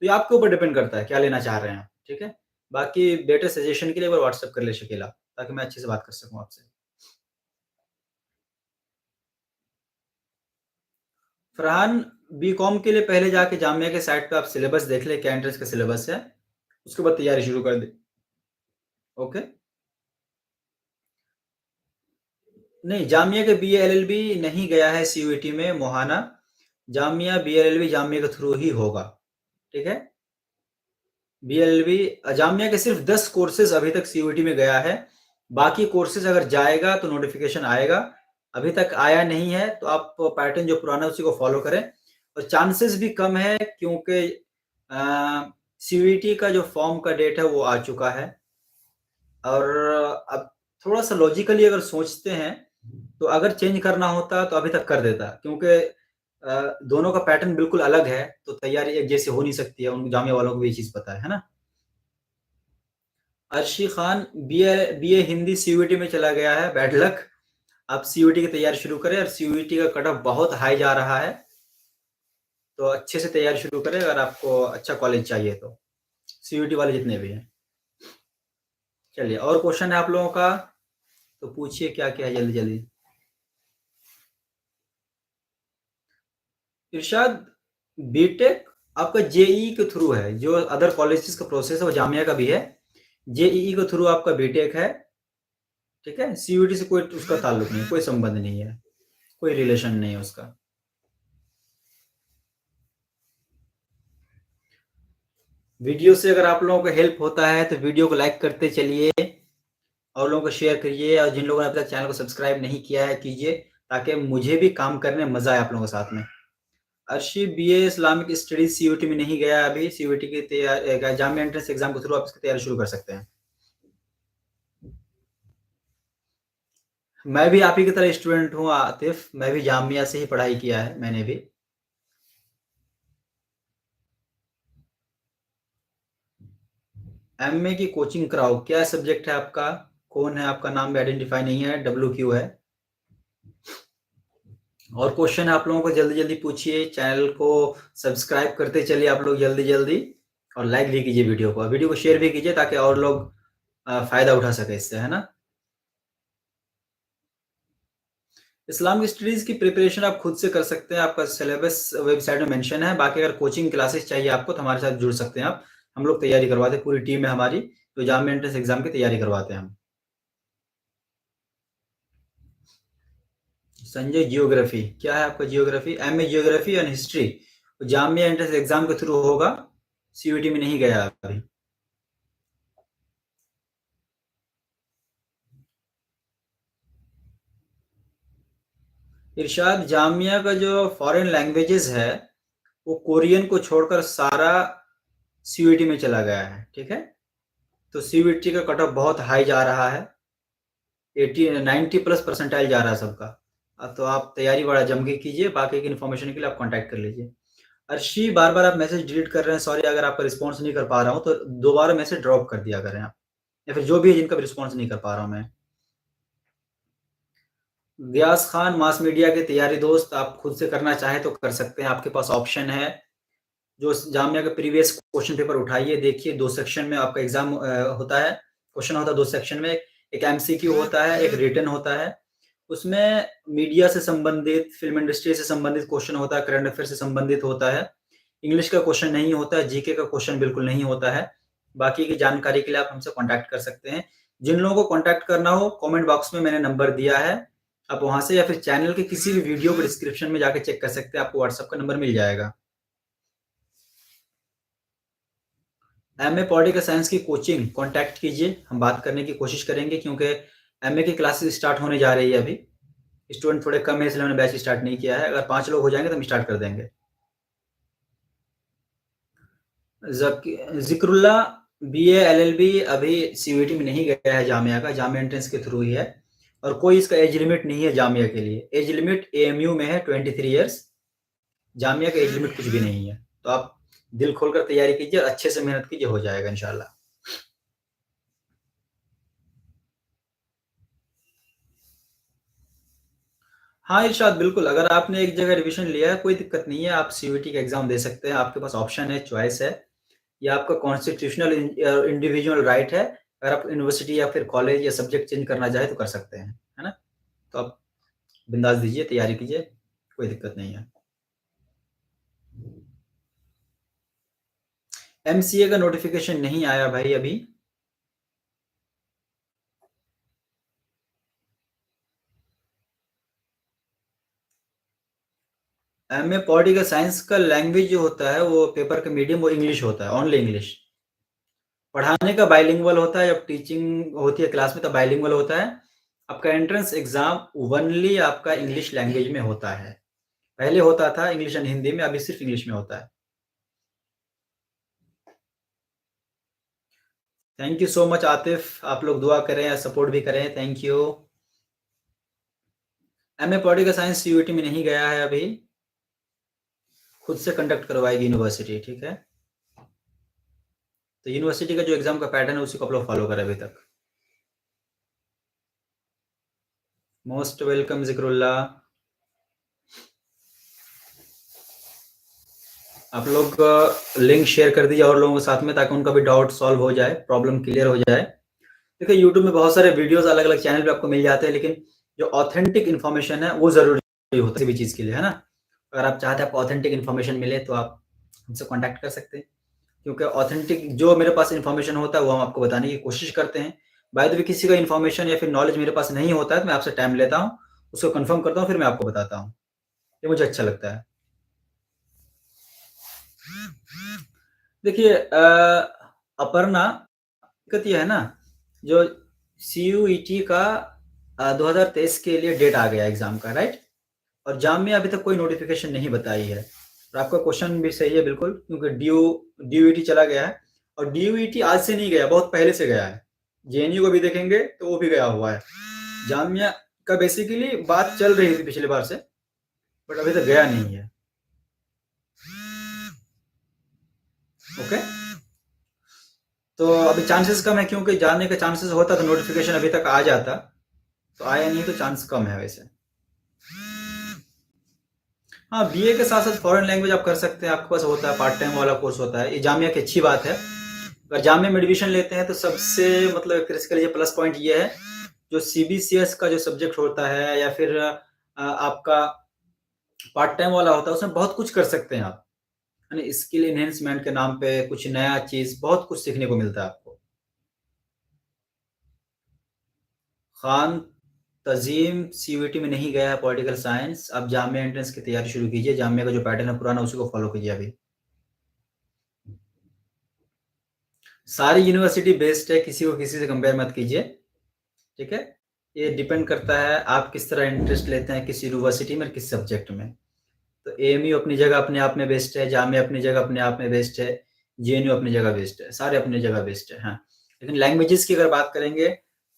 तो ये आपके ऊपर डिपेंड करता है क्या लेना चाह रहे हैं आप, ठीक है? बाकी बेटर सजेशन के लिए एक बार व्हाट्सएप कर ले शकील आप, ताकि मैं अच्छे से बात कर सकूँ आपसे। फरहान, बीकॉम के लिए पहले जाके जामिया के साइट पे आप सिलेबस देख लें, क्या एंट्रेंस का सिलेबस है, उसके बाद तैयारी शुरू कर दें। ओके? नहीं, जामिया के बीए-एलएलबी नहीं गया है सीयूईटी में मोहाना। जामिया बीए-एलएलबी जामिया के थ्रू ही होगा, ठीक है? बीए-एलएलबी जामिया के सिर्फ 10 कोर्सेज़ अभी तक सीयूईटी में गया है। बाकी कोर्सेज़ अगर जाएगा तो नोटिफ़िकेशन आएगा। अभी तक आया नहीं है तो आप पैटर्न जो पुराना है उसी को फ़ॉलो करें। और चांसेस भी कम है, क्योंकि सीयूईटी का जो फॉर्म का डेट है वो आ चुका है। और अब थोड़ा-सा लॉजिकली अगर सोचते हैं, तो अगर चेंज करना होता तो अभी तक कर देता, क्योंकि दोनों का पैटर्न बिल्कुल अलग है, तो तैयारी एक जैसी हो नहीं सकती है, उन जामिया वालों को भी ये चीज़ पता है ना? Arshi Khan, BA BA Hindi CUET में चला गया है, बैड लक। आप सीयूईटी की तैयारी शुरू करें, और सीयूईटी का कट ऑफ बहुत हाई जा रहा है, तो अच्छे से तैयारी शुरू करें अगर आपको अच्छा कॉलेज चाहिए तो, सीयूईटी वाले जितने भी हैं। चलिए, और क्वेश्चन है आप लोगों का? तो पूछिए क्या-क्या है जल्दी-जल्दी। इरशाद, बीटेक आपका जेईई के थ्रू है, जो अदर कॉलेजेस का प्रोसेस है वो जामिया का भी है। जेईई के थ्रू आपका बीटेक है, ठीक है? सीयूईटी से कोई उसका ताल्लुक नहीं है, कोई संबंध नहीं है, कोई रिलेशन नहीं है उसका। वीडियो से अगर आप लोगों को हेल्प होता है तो वीडियो को लाइक करते चलिए, और लोगों को शेयर करिए, और जिन लोगों ने अभी तक चैनल को सब्सक्राइब नहीं किया है कीजिए, ताकि मुझे भी काम करने में मज़ा आए आप लोगों के साथ में। Arshi, BA Islamic studies CUET में नहीं गया अभी, सीयूईटी की तैयारी जामिया एंट्रेंस एग्जाम के थ्रू आप इसकी तैयारी शुरू कर सकते हैं। मैं भी आप ही की तरह स्टूडेंट हूँ आतिफ, मैं भी जामिया से ही पढ़ाई किया है मैंने भी। एमए की कोचिंग कराओ, क्या सब्जेक्ट है आपका? कौन है आपका? नाम भी आइडेंटिफाई नहीं है, WQ है। और क्वेश्चन आप लोगों को जल्दी-जल्दी पूछिए, चैनल को सब्सक्राइब करते चलिए आप लोग जल्दी-जल्दी, और लाइक भी कीजिए वीडियो को। वीडियो को शेयर भी कीजिए ताकि और लोग फ़ायदा उठा सकें इससे, है ना? इस्लामिक स्टडीज़ की प्रिपरेशन आप खुद से कर सकते हैं, आपका सिलेबस वेबसाइट में मेंशन है। बाकी अगर कोचिंग क्लासेस चाहिए आपको तो हमारे साथ जुड़ सकते हैं आप। हम लोग तैयारी करवाते हैं, पूरी टीम है हमारी, तो जामिया एंट्रेंस एग्ज़ाम की तैयारी करवाते हैं हम। संजय जियोग्राफी, क्या है आपका geography? MA geography and history, Jamia entrance exam के थ्रू होगा, सीयूईटी में नहीं गया अभी। इरशाद, जामिया का जो फॉरेन लैंग्वेजेस है वो कोरियन को छोड़कर सारा सीयूईटी में चला गया है, ठीक है। तो सीयूईटी का कट ऑफ बहुत हाई जा रहा है, 80 90 प्लस परसेंटाइल जा रहा है सबका। तो आप तैयारी बड़ा जम के कीजिए, बाकी की इन्फॉर्मेशन के लिए आप कांटेक्ट कर लीजिए। अर्शी, बार बार आप मैसेज डिलीट कर रहे हैं, सॉरी अगर आपका रिस्पॉन्स नहीं कर पा रहा हूँ तो दोबारा मैसेज ड्रॉप कर दिया करें आप, या फिर जो भी है जिनका भी रिस्पॉन्स नहीं कर पा रहा हूँ मैं। व्यास खान, मास मीडिया के तैयारी दोस्त, आप खुद से करना चाहे तो कर सकते हैं, आपके पास ऑप्शन है। जो जामिया के प्रीवियस क्वेश्चन पेपर उठाइए, देखिए, 2 सेक्शन में आपका एग्जाम होता है, क्वेश्चन होता है 2 सेक्शन में, एक एमसीक्यू होता है, एक रिटन होता है। उसमें मीडिया से संबंधित, फिल्म इंडस्ट्री से संबंधित क्वेश्चन होता है, करंट अफेयर से संबंधित होता है। इंग्लिश का क्वेश्चन नहीं होता है, जीके का क्वेश्चन बिल्कुल नहीं होता है। बाकी की जानकारी के लिए आप हमसे कॉन्टैक्ट कर सकते हैं। जिन लोगों को कॉन्टैक्ट करना हो, कमेंट बॉक्स में मैंने नंबर दिया है, आप वहां से या फिर चैनल के किसी भी वीडियो को डिस्क्रिप्शन में जाके चेक कर सकते हैं, आपको व्हाट्सएप का नंबर मिल जाएगा। एमए पॉलिटिकल साइंस की कोचिंग कॉन्टैक्ट कीजिए, हम बात करने की कोशिश करेंगे, क्योंकि एमए की क्लासेस स्टार्ट होने जा रही है अभी। स्टूडेंट थोड़े कम है, इसलिए मैंने बैच स्टार्ट नहीं किया है। अगर 5 लोग हो जाएंगे तो हम स्टार्ट कर देंगे। जिक्रुल्ला, बीए एलएलबी अभी सीयूईटी में नहीं गया है जामिया का, जामिया एंट्रेंस के थ्रू ही है, और कोई इसका एज लिमिट नहीं है जामिया के लिए। एज लिमिट एएमयू में है 23 ईयर्स, जामिया का एज लिमिट कुछ भी नहीं है। तो आप दिल खोलकर तैयारी कीजिए, अच्छे से मेहनत कीजिए, हो जाएगा इंशाल्लाह। हाँ इरशाद, बिल्कुल, अगर आपने एक जगह रिवीजन लिया है कोई दिक्कत नहीं है, आप सीयूईटी का एग्जाम दे सकते हैं, आपके पास ऑप्शन है, चॉइस है, ये आपका कॉन्स्टिट्यूशनल इंडिविजुअल राइट है। अगर आप यूनिवर्सिटी या फिर कॉलेज या सब्जेक्ट चेंज करना चाहे तो कर सकते हैं, है ना। तो आप बिंदास दीजिए, तैयारी कीजिए, कोई दिक्कत नहीं है। एमसीए का नोटिफिकेशन नहीं आया भाई अभी। एमए पॉलिटिकल साइंस का लैंग्वेज जो होता है, वो पेपर का मीडियम वो इंग्लिश होता है, ओनली इंग्लिश। पढ़ाने का बाइलिंगुअल होता है, जब टीचिंग होती है क्लास में तब बाइलिंगुअल होता है। आपका एंट्रेंस एग्जाम ओनली आपका इंग्लिश लैंग्वेज में होता है। पहले होता था इंग्लिश एंड हिंदी में, अभी सिर्फ इंग्लिश में होता है। Thank you so much Atif, आप लोग दुआ करें, सपोर्ट भी करें, thank you. MA political science CUET में नहीं गया है अभी, खुद से कंडक्ट करवाएगी यूनिवर्सिटी, ठीक है। तो यूनिवर्सिटी का जो एग्जाम का पैटर्न है उसी को आप लोग फॉलो करें अभी तक। Most welcome Zikrullah. आप लोग लिंक शेयर कर दीजिए और लोगों के साथ में, ताकि उनका भी डाउट सॉल्व हो जाए, प्रॉब्लम क्लियर हो जाए। देखिए यूट्यूब में बहुत सारे वीडियोस अलग अलग चैनल पे आपको मिल जाते हैं, लेकिन जो ऑथेंटिक इन्फॉर्मेशन है वो जरूरी होता है किसी भी चीज़ के लिए, है ना। अगर आप चाहते हैं आपको ऑथेंटिक इन्फॉर्मेशन मिले तो आप हमसे कॉन्टैक्ट कर सकते हैं, क्योंकि ऑथेंटिक जो मेरे पास इन्फॉर्मेशन होता है वो हम आपको बताने की कोशिश करते हैं। बाय द वे, किसी का इन्फॉर्मेशन या फिर नॉलेज मेरे पास नहीं होता है तो मैं आपसे टाइम लेता हूँ, उसको कन्फर्म करता हूँ, फिर मैं आपको बताता हूँ, ये मुझे अच्छा लगता है। देखिए अपर्णा, दिक्कत ये है ना, जो सीयूईटी का 2023 के लिए डेट आ गया एग्जाम का, राइट। और जाम में अभी तक कोई नोटिफिकेशन नहीं बताई है, और आपका क्वेश्चन भी सही है बिल्कुल, क्योंकि ड्यूईटी चला गया है, और ड्यूईटी आज से नहीं गया, बहुत पहले से गया है। जेएनयू को भी देखेंगे तो वो भी गया हुआ है। जामिया का बेसिकली बात चल रही थी पिछले बार से, बट अभी तक गया नहीं है। ओके, तो अभी चांसेस कम है, क्योंकि जाने का चांसेस होता तो नोटिफिकेशन अभी तक आ जाता, तो आया नहीं, तो चांस कम है वैसे। हाँ, बीए के साथ साथ फॉरेन लैंग्वेज आप कर सकते हैं, आपके पास होता है, पार्ट टाइम वाला कोर्स होता है, ये जामिया की अच्छी बात है। अगर जामिया में एडमिशन लेते हैं तो सबसे मतलब एक तरह से कहिए प्लस पॉइंट ये है, जो सीबीसीएस का जो सब्जेक्ट होता है या फिर आपका पार्ट टाइम वाला होता है, उसमें बहुत कुछ कर सकते हैं आप, यानी स्किल इन्हेंसमेंट के नाम पे कुछ नया चीज, बहुत कुछ सीखने को मिलता है आपको। खान तज़ीम सीयूईटी में नहीं गया है पॉलिटिकल साइंस, आप जामिया एंट्रेंस की तैयारी शुरू कीजिए। जामिया का जो पैटर्न है पुराना, उसी को फॉलो कीजिए अभी। सारी यूनिवर्सिटी बेस्ड है, किसी को किसी से कंपेयर मत कीजिए, ठीक है। ये डिपेंड करता है आप किस तरह इंटरेस्ट लेते हैं किस यूनिवर्सिटी में और किस सब्जेक्ट में। तो एएमयू अपनी जगह अपने आप में बेस्ट है, जामिया अपनी जगह अपने आप में बेस्ट है, जेएनयू अपनी जगह बेस्ट है, सारे अपनी जगह बेस्ट है। हाँ, लेकिन लैंग्वेजेस की अगर बात करेंगे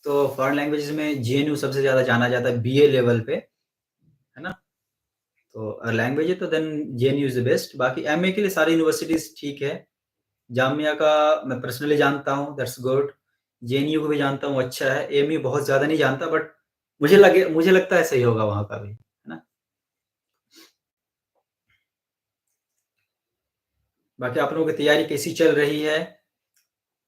तो फॉरेन लैंग्वेजेस में जेएनयू सबसे ज़्यादा जाना जाता है बीए लेवल पे, है ना। तो लैंग्वेज है तो then JNU is the best. बाकी एमए के लिए सारी यूनिवर्सिटीज़ ठीक है। जामिया का मैं पर्सनली जानता हूँ, दैट्स गुड। जेएनयू को भी जानता हूँ, अच्छा है। एएमयू बहुत ज़्यादा नहीं जानता, बट मुझे लगता है सही होगा वहाँ का भी, है ना। बाकी आप लोगों की तैयारी कैसी चल रही है?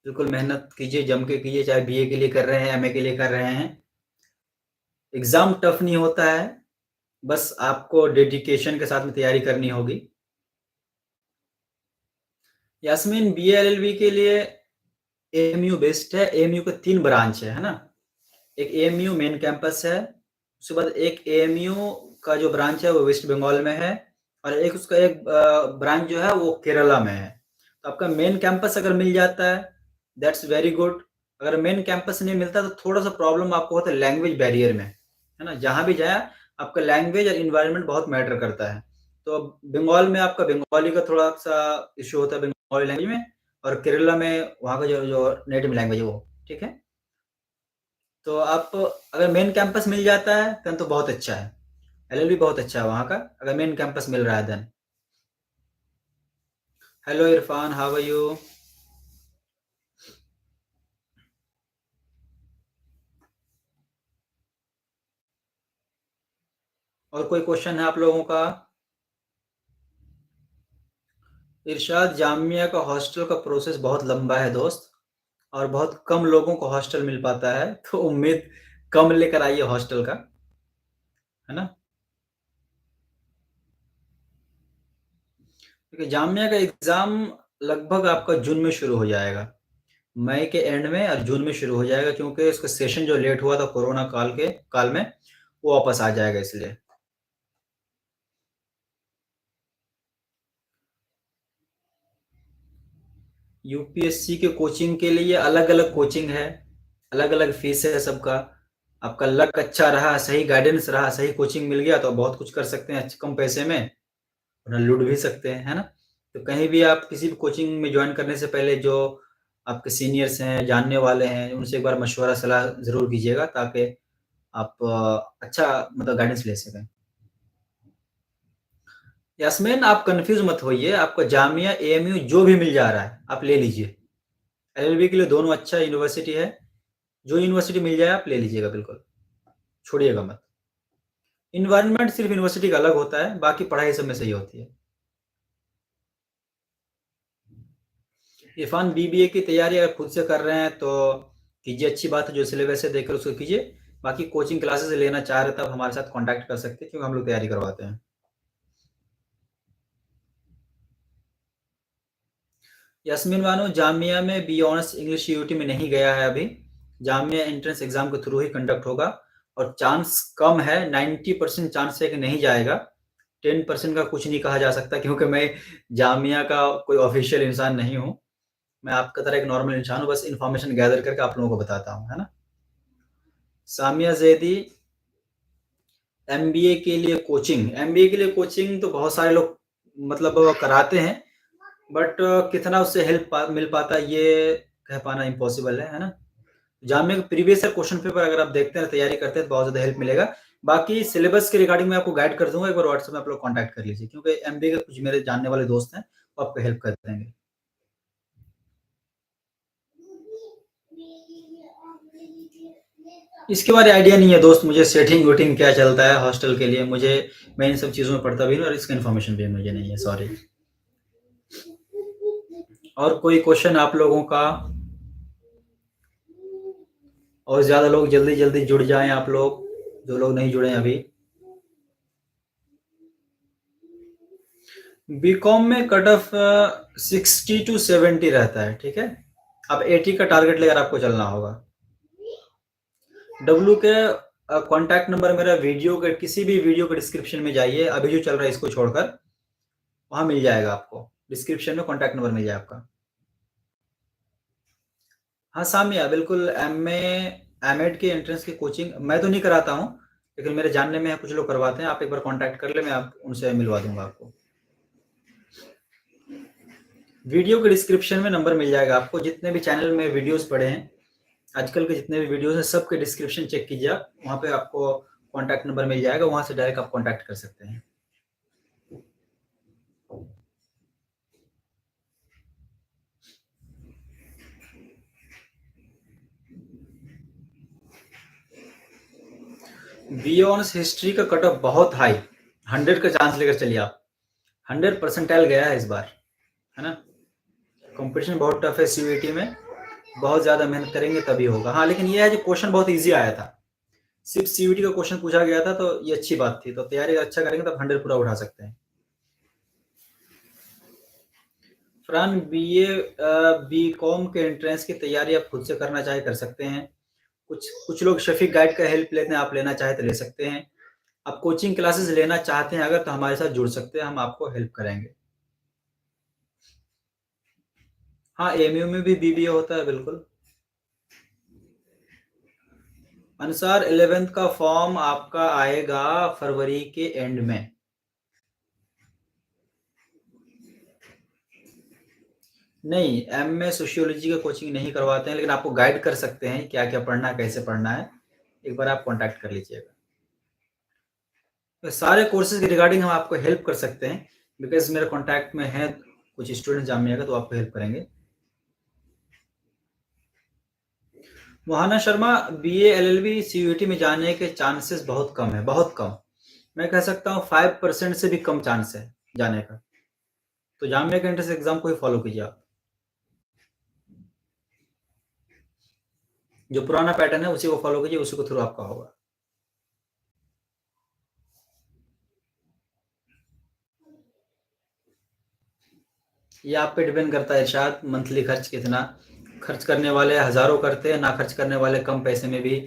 बिल्कुल मेहनत कीजिए, जम के कीजिए, चाहे बीए के लिए कर रहे हैं, एमए के लिए कर रहे हैं। एग्ज़ाम टफ नहीं होता है, बस आपको डेडिकेशन के साथ में तैयारी करनी होगी। यास्मीन, बीए एलएलबी के लिए एएमयू बेस्ट है। एएमयू के 3 ब्रांच है ना? एक एएमयू मेन कैंपस है, उसके बाद एक एएमयू का जो ब्रांच है वो वेस्ट बंगाल में है, और एक उसका एक ब्रांच जो है वो केरला में है। तो आपका मेन कैंपस अगर मिल जाता है, दैट्स वेरी गुड। अगर मेन कैंपस नहीं मिलता तो थोड़ा-सा प्रॉब्लम आपको होता है लैंग्वेज बैरियर में, है ना? जहाँ भी जाए आपका लैंग्वेज और एनवायरनमेंट बहुत मैटर करता है। तो बंगाल में आपका बंगाली का थोड़ा-सा इश्यू होता है बंगाली लैंग्वेज में, और केरला में वहाँ का जो जो नेटिव लैंग्वेज है वो, ठीक है? तो आप अगर मेन कैंपस मिल जाता है देन तो बहुत अच्छा है। एलएलबी बहुत अच्छा है वहाँ का, अगर मेन कैंपस मिल रहा है then. Hello Irfan, how are you? और कोई क्वेश्चन है आप लोगों का? इरशाद, जामिया का हॉस्टल का प्रोसेस बहुत लंबा है दोस्त, और बहुत कम लोगों को हॉस्टल मिल पाता है, तो उम्मीद कम लेकर आइए हॉस्टल का, है ना। क्योंकि जामिया का एग्ज़ाम लगभग आपका जून में शुरू हो जाएगा। मई के एंड में और जून में शुरू हो जाएगा, क्योंकि उसका सेशन जो लेट हुआ था कोरोना काल में, वो वापस आ जाएगा इसलिए। यूपीएससी के कोचिंग के लिए अलग-अलग कोचिंग है, अलग-अलग फीस है सबका। आपका लक अच्छा रहा, सही गाइडेंस रहा, सही कोचिंग मिल गया तो बहुत कुछ कर सकते हैं अच्छे कम पैसे में, वरना लूट भी सकते हैं, है ना? तो कहीं भी आप किसी भी कोचिंग में जॉइन करने से पहले जो आपके सीनियर्स हैं, जानने वाले हैं, उनसे एक बार मशवरा सलाह ज़रूर कीजिएगा, ताकि आप अच्छा मतलब गाइडेंस ले सकें। यास्मीन, आप कन्फ्यूज़ मत होइए, आपको जामिया, एएमयू जो भी मिल जा रहा है, आप ले लीजिए। एलएलबी के लिए दोनों अच्छा यूनिवर्सिटी है, जो यूनिवर्सिटी मिल जाए आप ले लीजिएगा बिल्कुल, छोड़िएगा मत। एनवायरनमेंट सिर्फ यूनिवर्सिटी का अलग होता है, बाकी पढ़ाई सब में सही होती है। इरफान, बीबीए की तैयारी अगर खुद से कर रहे हैं तो कीजिए, अच्छी बात है, जो सिलेबस है देखकर उसको कीजिए। बाकी कोचिंग क्लासेस लेना चाह रहे तो आप हमारे साथ कॉन्टैक्ट कर सकते हैं, क्योंकि हम लोग तैयारी करवाते हैं। यास्मीन बानो, जामिया में बी ऑनर्स इंग्लिश यूटी में नहीं गया है अभी। जामिया एंट्रेंस एग्जाम के थ्रू ही कंडक्ट होगा, और चांस कम है, 90% चांस है कि नहीं जाएगा। 10% का कुछ नहीं कहा जा सकता, क्योंकि मैं जामिया का कोई ऑफिशियल इंसान नहीं हूँ। मैं आपका तरह एक नॉर्मल इंसान हूँ, बस इन्फॉर्मेशन गैदर करके आप लोगों को बताता हूँ, है ना। सामिया जैदी, एमबीए के लिए कोचिंग तो बहुत सारे लोग मतलब कराते हैं, बट कितना उससे मिल पाता है ये कह पाना इम्पॉसिबल है ना। जामिया के प्रीवियस ईयर क्वेश्चन पेपर अगर आप देखते हैं, तैयारी करते हैं, तो बहुत ज़्यादा हेल्प मिलेगा। बाकी सिलेबस के रिगार्डिंग मैं आपको गाइड कर दूंगा, एक बार व्हाट्सएप में आप लोग कॉन्टैक्ट कर लीजिए, क्योंकि एमबीए के कुछ मेरे जानने वाले दोस्त हैं, वो आपको हेल्प कर देंगे। इसके बारे आइडिया नहीं है दोस्त मुझे, सेटिंग वेटिंग क्या चलता है हॉस्टल के लिए, मैं इन सब चीज़ों में पढ़ता भी नहीं, और इसका इन्फॉर्मेशन भी मुझे नहीं है, सॉरी। और कोई क्वेश्चन आप लोगों का? और ज़्यादा लोग जल्दी जल्दी जुड़ जाएं, आप लोग जो लोग नहीं जुड़े हैं अभी। बीकॉम में कट ऑफ 60 to 70 रहता है, ठीक है। अब 80 का टारगेट लेकर आपको चलना होगा। डब्ल्यू के कॉन्टैक्ट नंबर मेरा वीडियो के किसी भी वीडियो के डिस्क्रिप्शन में जाइए, अभी जो चल रहा है इसको छोड़कर, वहाँ मिल जाएगा आपको। डिस्क्रिप्शन में कॉन्टैक्ट नंबर मिल जाएगा आपका। हाँ, सामिया बिल्कुल एमए एमएड की एंट्रेंस की कोचिंग मैं तो नहीं कराता हूँ, लेकिन मेरे जानने में है कुछ लोग करवाते हैं। आप एक बार कॉन्टैक्ट कर लें, मैं आप उनसे मिलवा दूँगा आपको। वीडियो के डिस्क्रिप्शन में नंबर मिल जाएगा आपको। जितने भी चैनल में वीडियोज़ पड़े हैं, आजकल के जितने भी वीडियोज़ हैं, सबके डिस्क्रिप्शन चेक कीजिए आप, वहाँ पे आपको कॉन्टैक्ट नंबर मिल जाएगा, वहाँ से डायरेक्ट आप कॉन्टैक्ट कर सकते हैं। बीए ऑनर्स हिस्ट्री का कट ऑफ बहुत हाई, 100 का चांस लेकर चलिए आप। 100 परसेंटाइल गया है इस बार, है ना। कंपटीशन बहुत टफ है सीयूईटी में, बहुत ज़्यादा मेहनत करेंगे तभी होगा। हाँ, लेकिन ये है जो क्वेश्चन बहुत ईजी आया था, सिर्फ सीयूईटी का क्वेश्चन पूछा गया था, तो ये अच्छी बात थी। तो तैयारी अच्छा करेंगे तब 100 पूरा उठा सकते हैं। फरहान, बीए बीकॉम के एंट्रेंस की तैयारी आप खुद से करना चाहे कर सकते हैं। कुछ लोग शफीक गाइड का हेल्प लेते हैं, आप लेना चाहे तो ले सकते हैं। आप कोचिंग क्लासेस लेना चाहते हैं अगर, तो हमारे साथ जुड़ सकते हैं, हम आपको हेल्प करेंगे। हाँ, एमयू में भी बीबीए होता है बिल्कुल। अनुसार 11th का फॉर्म आपका आएगा फरवरी के एंड में। नहीं, एम में सोशियोलॉजी का कोचिंग नहीं करवाते हैं, लेकिन आपको गाइड कर सकते हैं क्या क्या पढ़ना है, कैसे पढ़ना है। एक बार आप कांटेक्ट कर लीजिएगा। तो सारे कोर्सेज के रिगार्डिंग हम आपको हेल्प कर सकते हैं, बिकॉज मेरे कांटेक्ट में हैं कुछ स्टूडेंट जामिया का, तो आपको हेल्प करेंगे। Mohana Sharma, BA LLB CUET में जाने के चांसेस बहुत कम है, बहुत कम। मैं कह सकता हूँ 5% से भी कम चांस है जाने का। तो जामिया के एंट्रेंस एग्जाम को ही फॉलो कीजिए आप। जो पुराना पैटर्न है उसी को फॉलो कीजिए, उसी को थ्रू आपका होगा। ये आप पे डिपेंड करता है इरशाद, मंथली खर्च कितना। खर्च करने वाले हज़ारों करते हैं, ना खर्च करने वाले कम पैसे में भी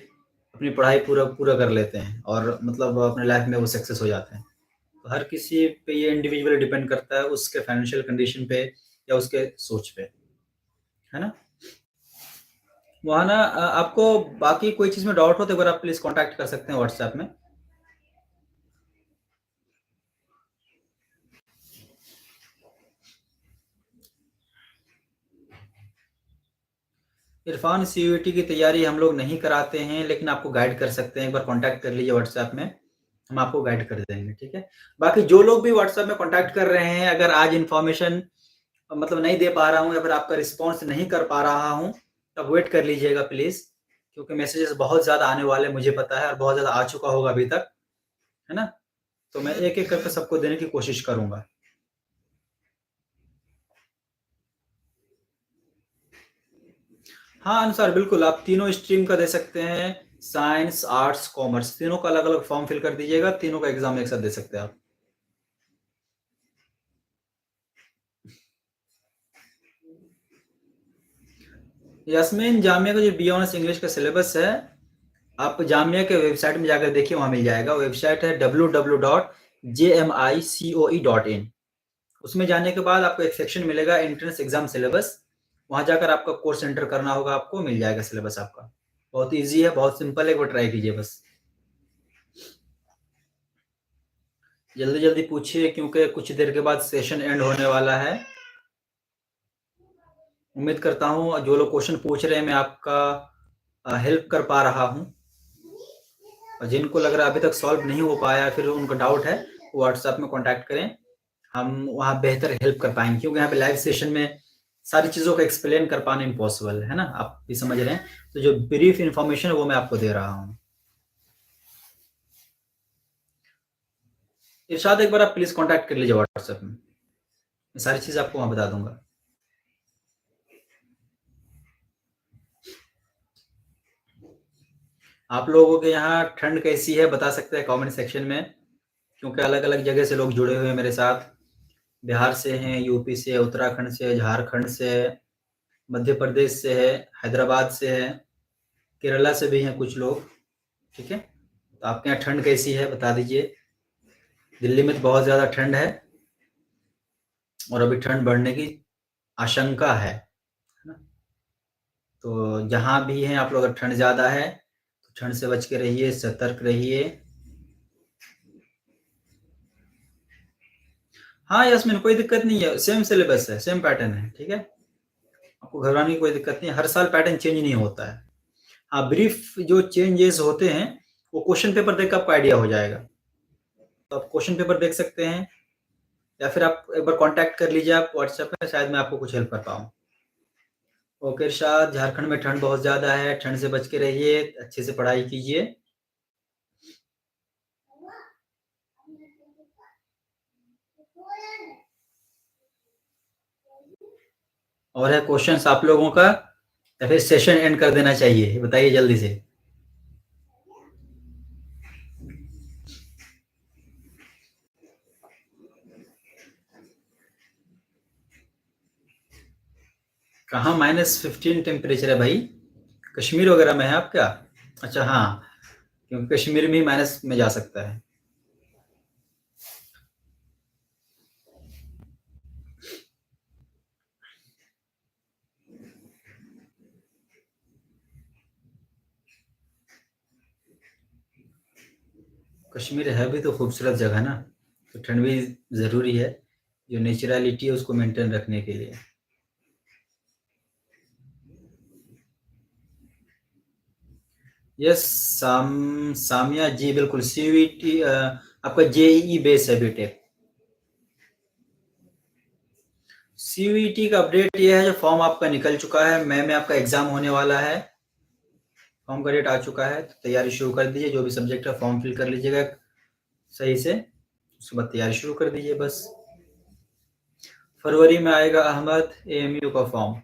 अपनी पढ़ाई पूरा पूरा कर लेते हैं, और मतलब अपने लाइफ में वो सक्सेस हो जाते हैं। तो हर किसी पे ये इंडिविजुअली डिपेंड करता है, उसके फाइनेंशियल कंडीशन पे या उसके सोच पे, है ना। वहाँ ना आपको बाकी कोई चीज़ में डाउट हो तो एक बार आप प्लीज़ कॉन्टैक्ट कर सकते हैं व्हाट्सएप में। इरफान, सीयूईटी की तैयारी हम लोग नहीं कराते हैं, लेकिन आपको गाइड कर सकते हैं। एक बार कांटेक्ट कर लीजिए व्हाट्सएप में, हम आपको गाइड कर देंगे, ठीक है। बाकी जो लोग भी व्हाट्सएप में कांटेक्ट कर रहे हैं, अगर आज इन्फॉर्मेशन मतलब नहीं दे पा रहा हूँ या फिर आपका रिस्पॉन्स नहीं कर पा रहा हूँ, तब वेट कर लीजिएगा प्लीज़, क्योंकि मैसेजेस बहुत ज़्यादा आने वाले मुझे पता है, और बहुत ज़्यादा आ चुका होगा अभी तक, है ना। तो मैं एक एक करके सबको देने की कोशिश करूँगा। हाँ अनुसार, बिल्कुल आप तीनों स्ट्रीम का दे सकते हैं, साइंस आर्ट्स कॉमर्स, तीनों का अलग अलग फॉर्म फिल कर दीजिएगा, तीनों का एग्जाम एक साथ दे सकते हैं आप। यास्मीन, जामिया का जो बी ऑनर्स इंग्लिश का सिलेबस है, आप जामिया के वेबसाइट में जाकर देखिए, वहाँ मिल जाएगा। वेबसाइट है www.jmicoe.in। उसमें जाने के बाद आपको एक सेक्शन मिलेगा एंट्रेंस एग्जाम सिलेबस, वहाँ जाकर आपका कोर्स एंटर करना होगा, आपको मिल जाएगा सिलेबस आपका। बहुत ईजी है, बहुत सिंपल है, एक बार ट्राई कीजिए बस। जल्दी जल्दी पूछिए, क्योंकि कुछ देर के बाद सेशन एंड होने वाला है। उम्मीद करता हूँ जो लोग क्वेश्चन पूछ रहे हैं मैं आपका हेल्प कर पा रहा हूँ, और जिनको लग रहा है अभी तक सॉल्व नहीं हो पाया, फिर उनको डाउट है, वो व्हाट्सएप में कांटेक्ट करें, हम वहाँ बेहतर हेल्प कर पाएंगे। क्योंकि यहाँ पे लाइव सेशन में सारी चीज़ों को एक्सप्लेन कर पाना इम्पॉसिबल है ना, आप भी समझ रहे हैं। तो जो ब्रीफ इन्फॉर्मेशन है वो मैं आपको दे रहा हूँ। इरशाद, एक बार आप प्लीज़ कांटेक्ट कर लीजिए व्हाट्सएप में, मैं सारी चीज़ आपको वहाँ बता दूंगा। आप लोगों के यहाँ ठंड कैसी है बता सकते हैं कमेंट सेक्शन में, क्योंकि अलग अलग जगह से लोग जुड़े हुए हैं मेरे साथ। बिहार से हैं, यूपी से, उत्तराखंड से, झारखंड से, मध्य प्रदेश से है, हैदराबाद से है, केरला से भी हैं कुछ लोग, ठीक है। तो आपके यहाँ ठंड कैसी है बता दीजिए। दिल्ली में तो बहुत ज़्यादा ठंड है और अभी ठंड बढ़ने की आशंका है ना? तो जहाँ भी हैं आप लोग, अगर ठंड ज़्यादा है तो ठंड से बच के रहिए, सतर्क रहिए। हाँ यास्मीन, कोई दिक्कत नहीं है, सेम सिलेबस है, सेम पैटर्न है, ठीक है, आपको घबराने की कोई दिक्कत नहीं है। हर साल पैटर्न चेंज नहीं होता है। हाँ, ब्रीफ जो चेंजेस होते हैं वो क्वेश्चन पेपर देख के आपको आइडिया हो जाएगा। तो आप क्वेश्चन पेपर देख सकते हैं या फिर आप एक बार कांटेक्ट कर लीजिए आप व्हाट्सएप पे, शायद मैं आपको कुछ हेल्प कर पाऊँ। ओके इरशाद, झारखंड में ठंड बहुत ज़्यादा है, ठंड से बच के रहिए, अच्छे से पढ़ाई कीजिए। और है क्वेश्चंस आप लोगों का या फिर सेशन एंड कर देना चाहिए, बताइए जल्दी से। कहाँ -15 टेम्परेचर है भाई? कश्मीर वगैरह में है आप क्या? अच्छा हाँ, क्योंकि कश्मीर में ही माइनस में जा सकता है। कश्मीर है भी तो खूबसूरत जगह ना, तो ठंड भी ज़रूरी है, जो नेचुरलिटी है उसको मेंटेन रखने के लिए। यस सामिया जी, बिल्कुल सीयूईटी आपका जेईई बेस है बीटेक। सीयूईटी का अपडेट ये है, जो फॉर्म आपका निकल चुका है, मई में आपका एग्जाम होने वाला है, फॉर्म का डेट आ चुका है, तो तैयारी शुरू कर दीजिए। जो भी सब्जेक्ट है फॉर्म फिल कर लीजिएगा सही से, उसके बाद तैयारी शुरू कर दीजिए बस। फरवरी में आएगा अहमद एएमयू का फॉर्म।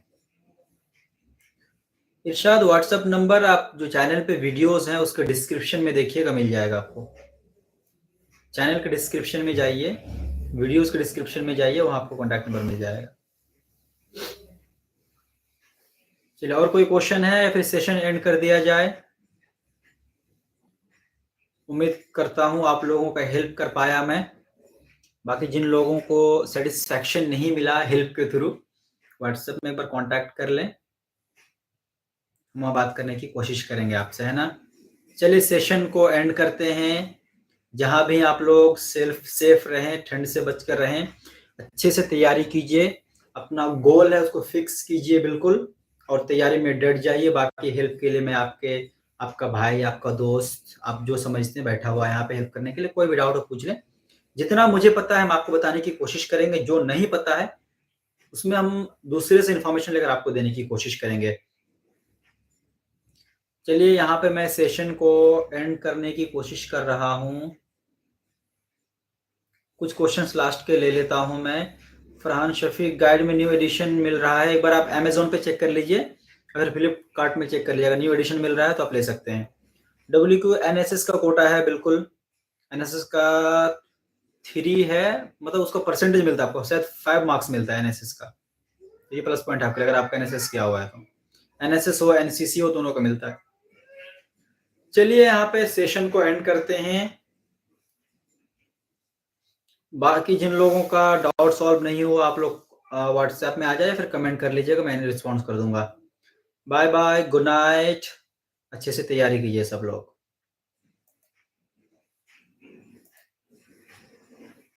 इरशाद, व्हाट्सएप नंबर आप जो चैनल पे वीडियोस हैं उसके डिस्क्रिप्शन में देखिएगा, मिल जाएगा आपको। चैनल के डिस्क्रिप्शन में जाइए, वीडियोस के डिस्क्रिप्शन में जाइए, वहां आपको कॉन्टैक्ट नंबर मिल जाएगा। चलिए, और कोई क्वेश्चन है या फिर सेशन एंड कर दिया जाए? उम्मीद करता हूँ आप लोगों का हेल्प कर पाया मैं। बाकी जिन लोगों को सेटिस्फैक्शन नहीं मिला हेल्प के थ्रू, व्हाट्सएप में एक बार कांटेक्ट कर लें, हम वहाँ बात करने की कोशिश करेंगे आपसे, है ना। चलिए सेशन को एंड करते हैं। जहाँ भी आप लोग सेफ रहें, ठंड से बचकर रहें, अच्छे से तैयारी कीजिए, अपना गोल है उसको फिक्स कीजिए बिल्कुल, और तैयारी में डट जाइए। बाकी हेल्प के लिए मैं आपका भाई, आपका दोस्त, आप जो समझते हैं बैठा हुआ है यहाँ पे हेल्प करने के लिए। कोई भी डाउट हो पूछ लें, जितना मुझे पता है हम आपको बताने की कोशिश करेंगे, जो नहीं पता है उसमें हम दूसरे से इंफॉर्मेशन लेकर आपको देने की कोशिश करेंगे। चलिए, यहाँ पे मैं सेशन को एंड करने की कोशिश कर रहा हूँ। कुछ क्वेश्चंस लास्ट के ले लेता हूँ मैं। फरहान शफीक, गाइड में न्यू एडिशन मिल रहा है, एक बार आप अमेजोन पे चेक कर लीजिए, अगर फ्लिपकार्ट में चेक कर लीजिए, अगर न्यू एडिशन मिल रहा है तो आप ले सकते हैं। WQ NSS का कोटा है, बिल्कुल NSS का 3 है, मतलब उसका परसेंटेज मिलता है आपको, शायद 5 मार्क्स मिलता है NSS का, तो ये प्लस पॉइंट है आपके, अगर आपका NSS किया हुआ है तो। NSS हो NCC हो, दोनों का मिलता है। चलिए, यहाँ पे सेशन को एंड करते हैं। बाकी जिन लोगों का डाउट सॉल्व नहीं हुआ, आप लोग व्हाट्सएप में आ जाए, फिर कमेंट कर लीजिएगा, मैं रिस्पॉन्स कर दूंगा। बाय बाय, गुड नाइट, अच्छे से तैयारी कीजिए सब लोग।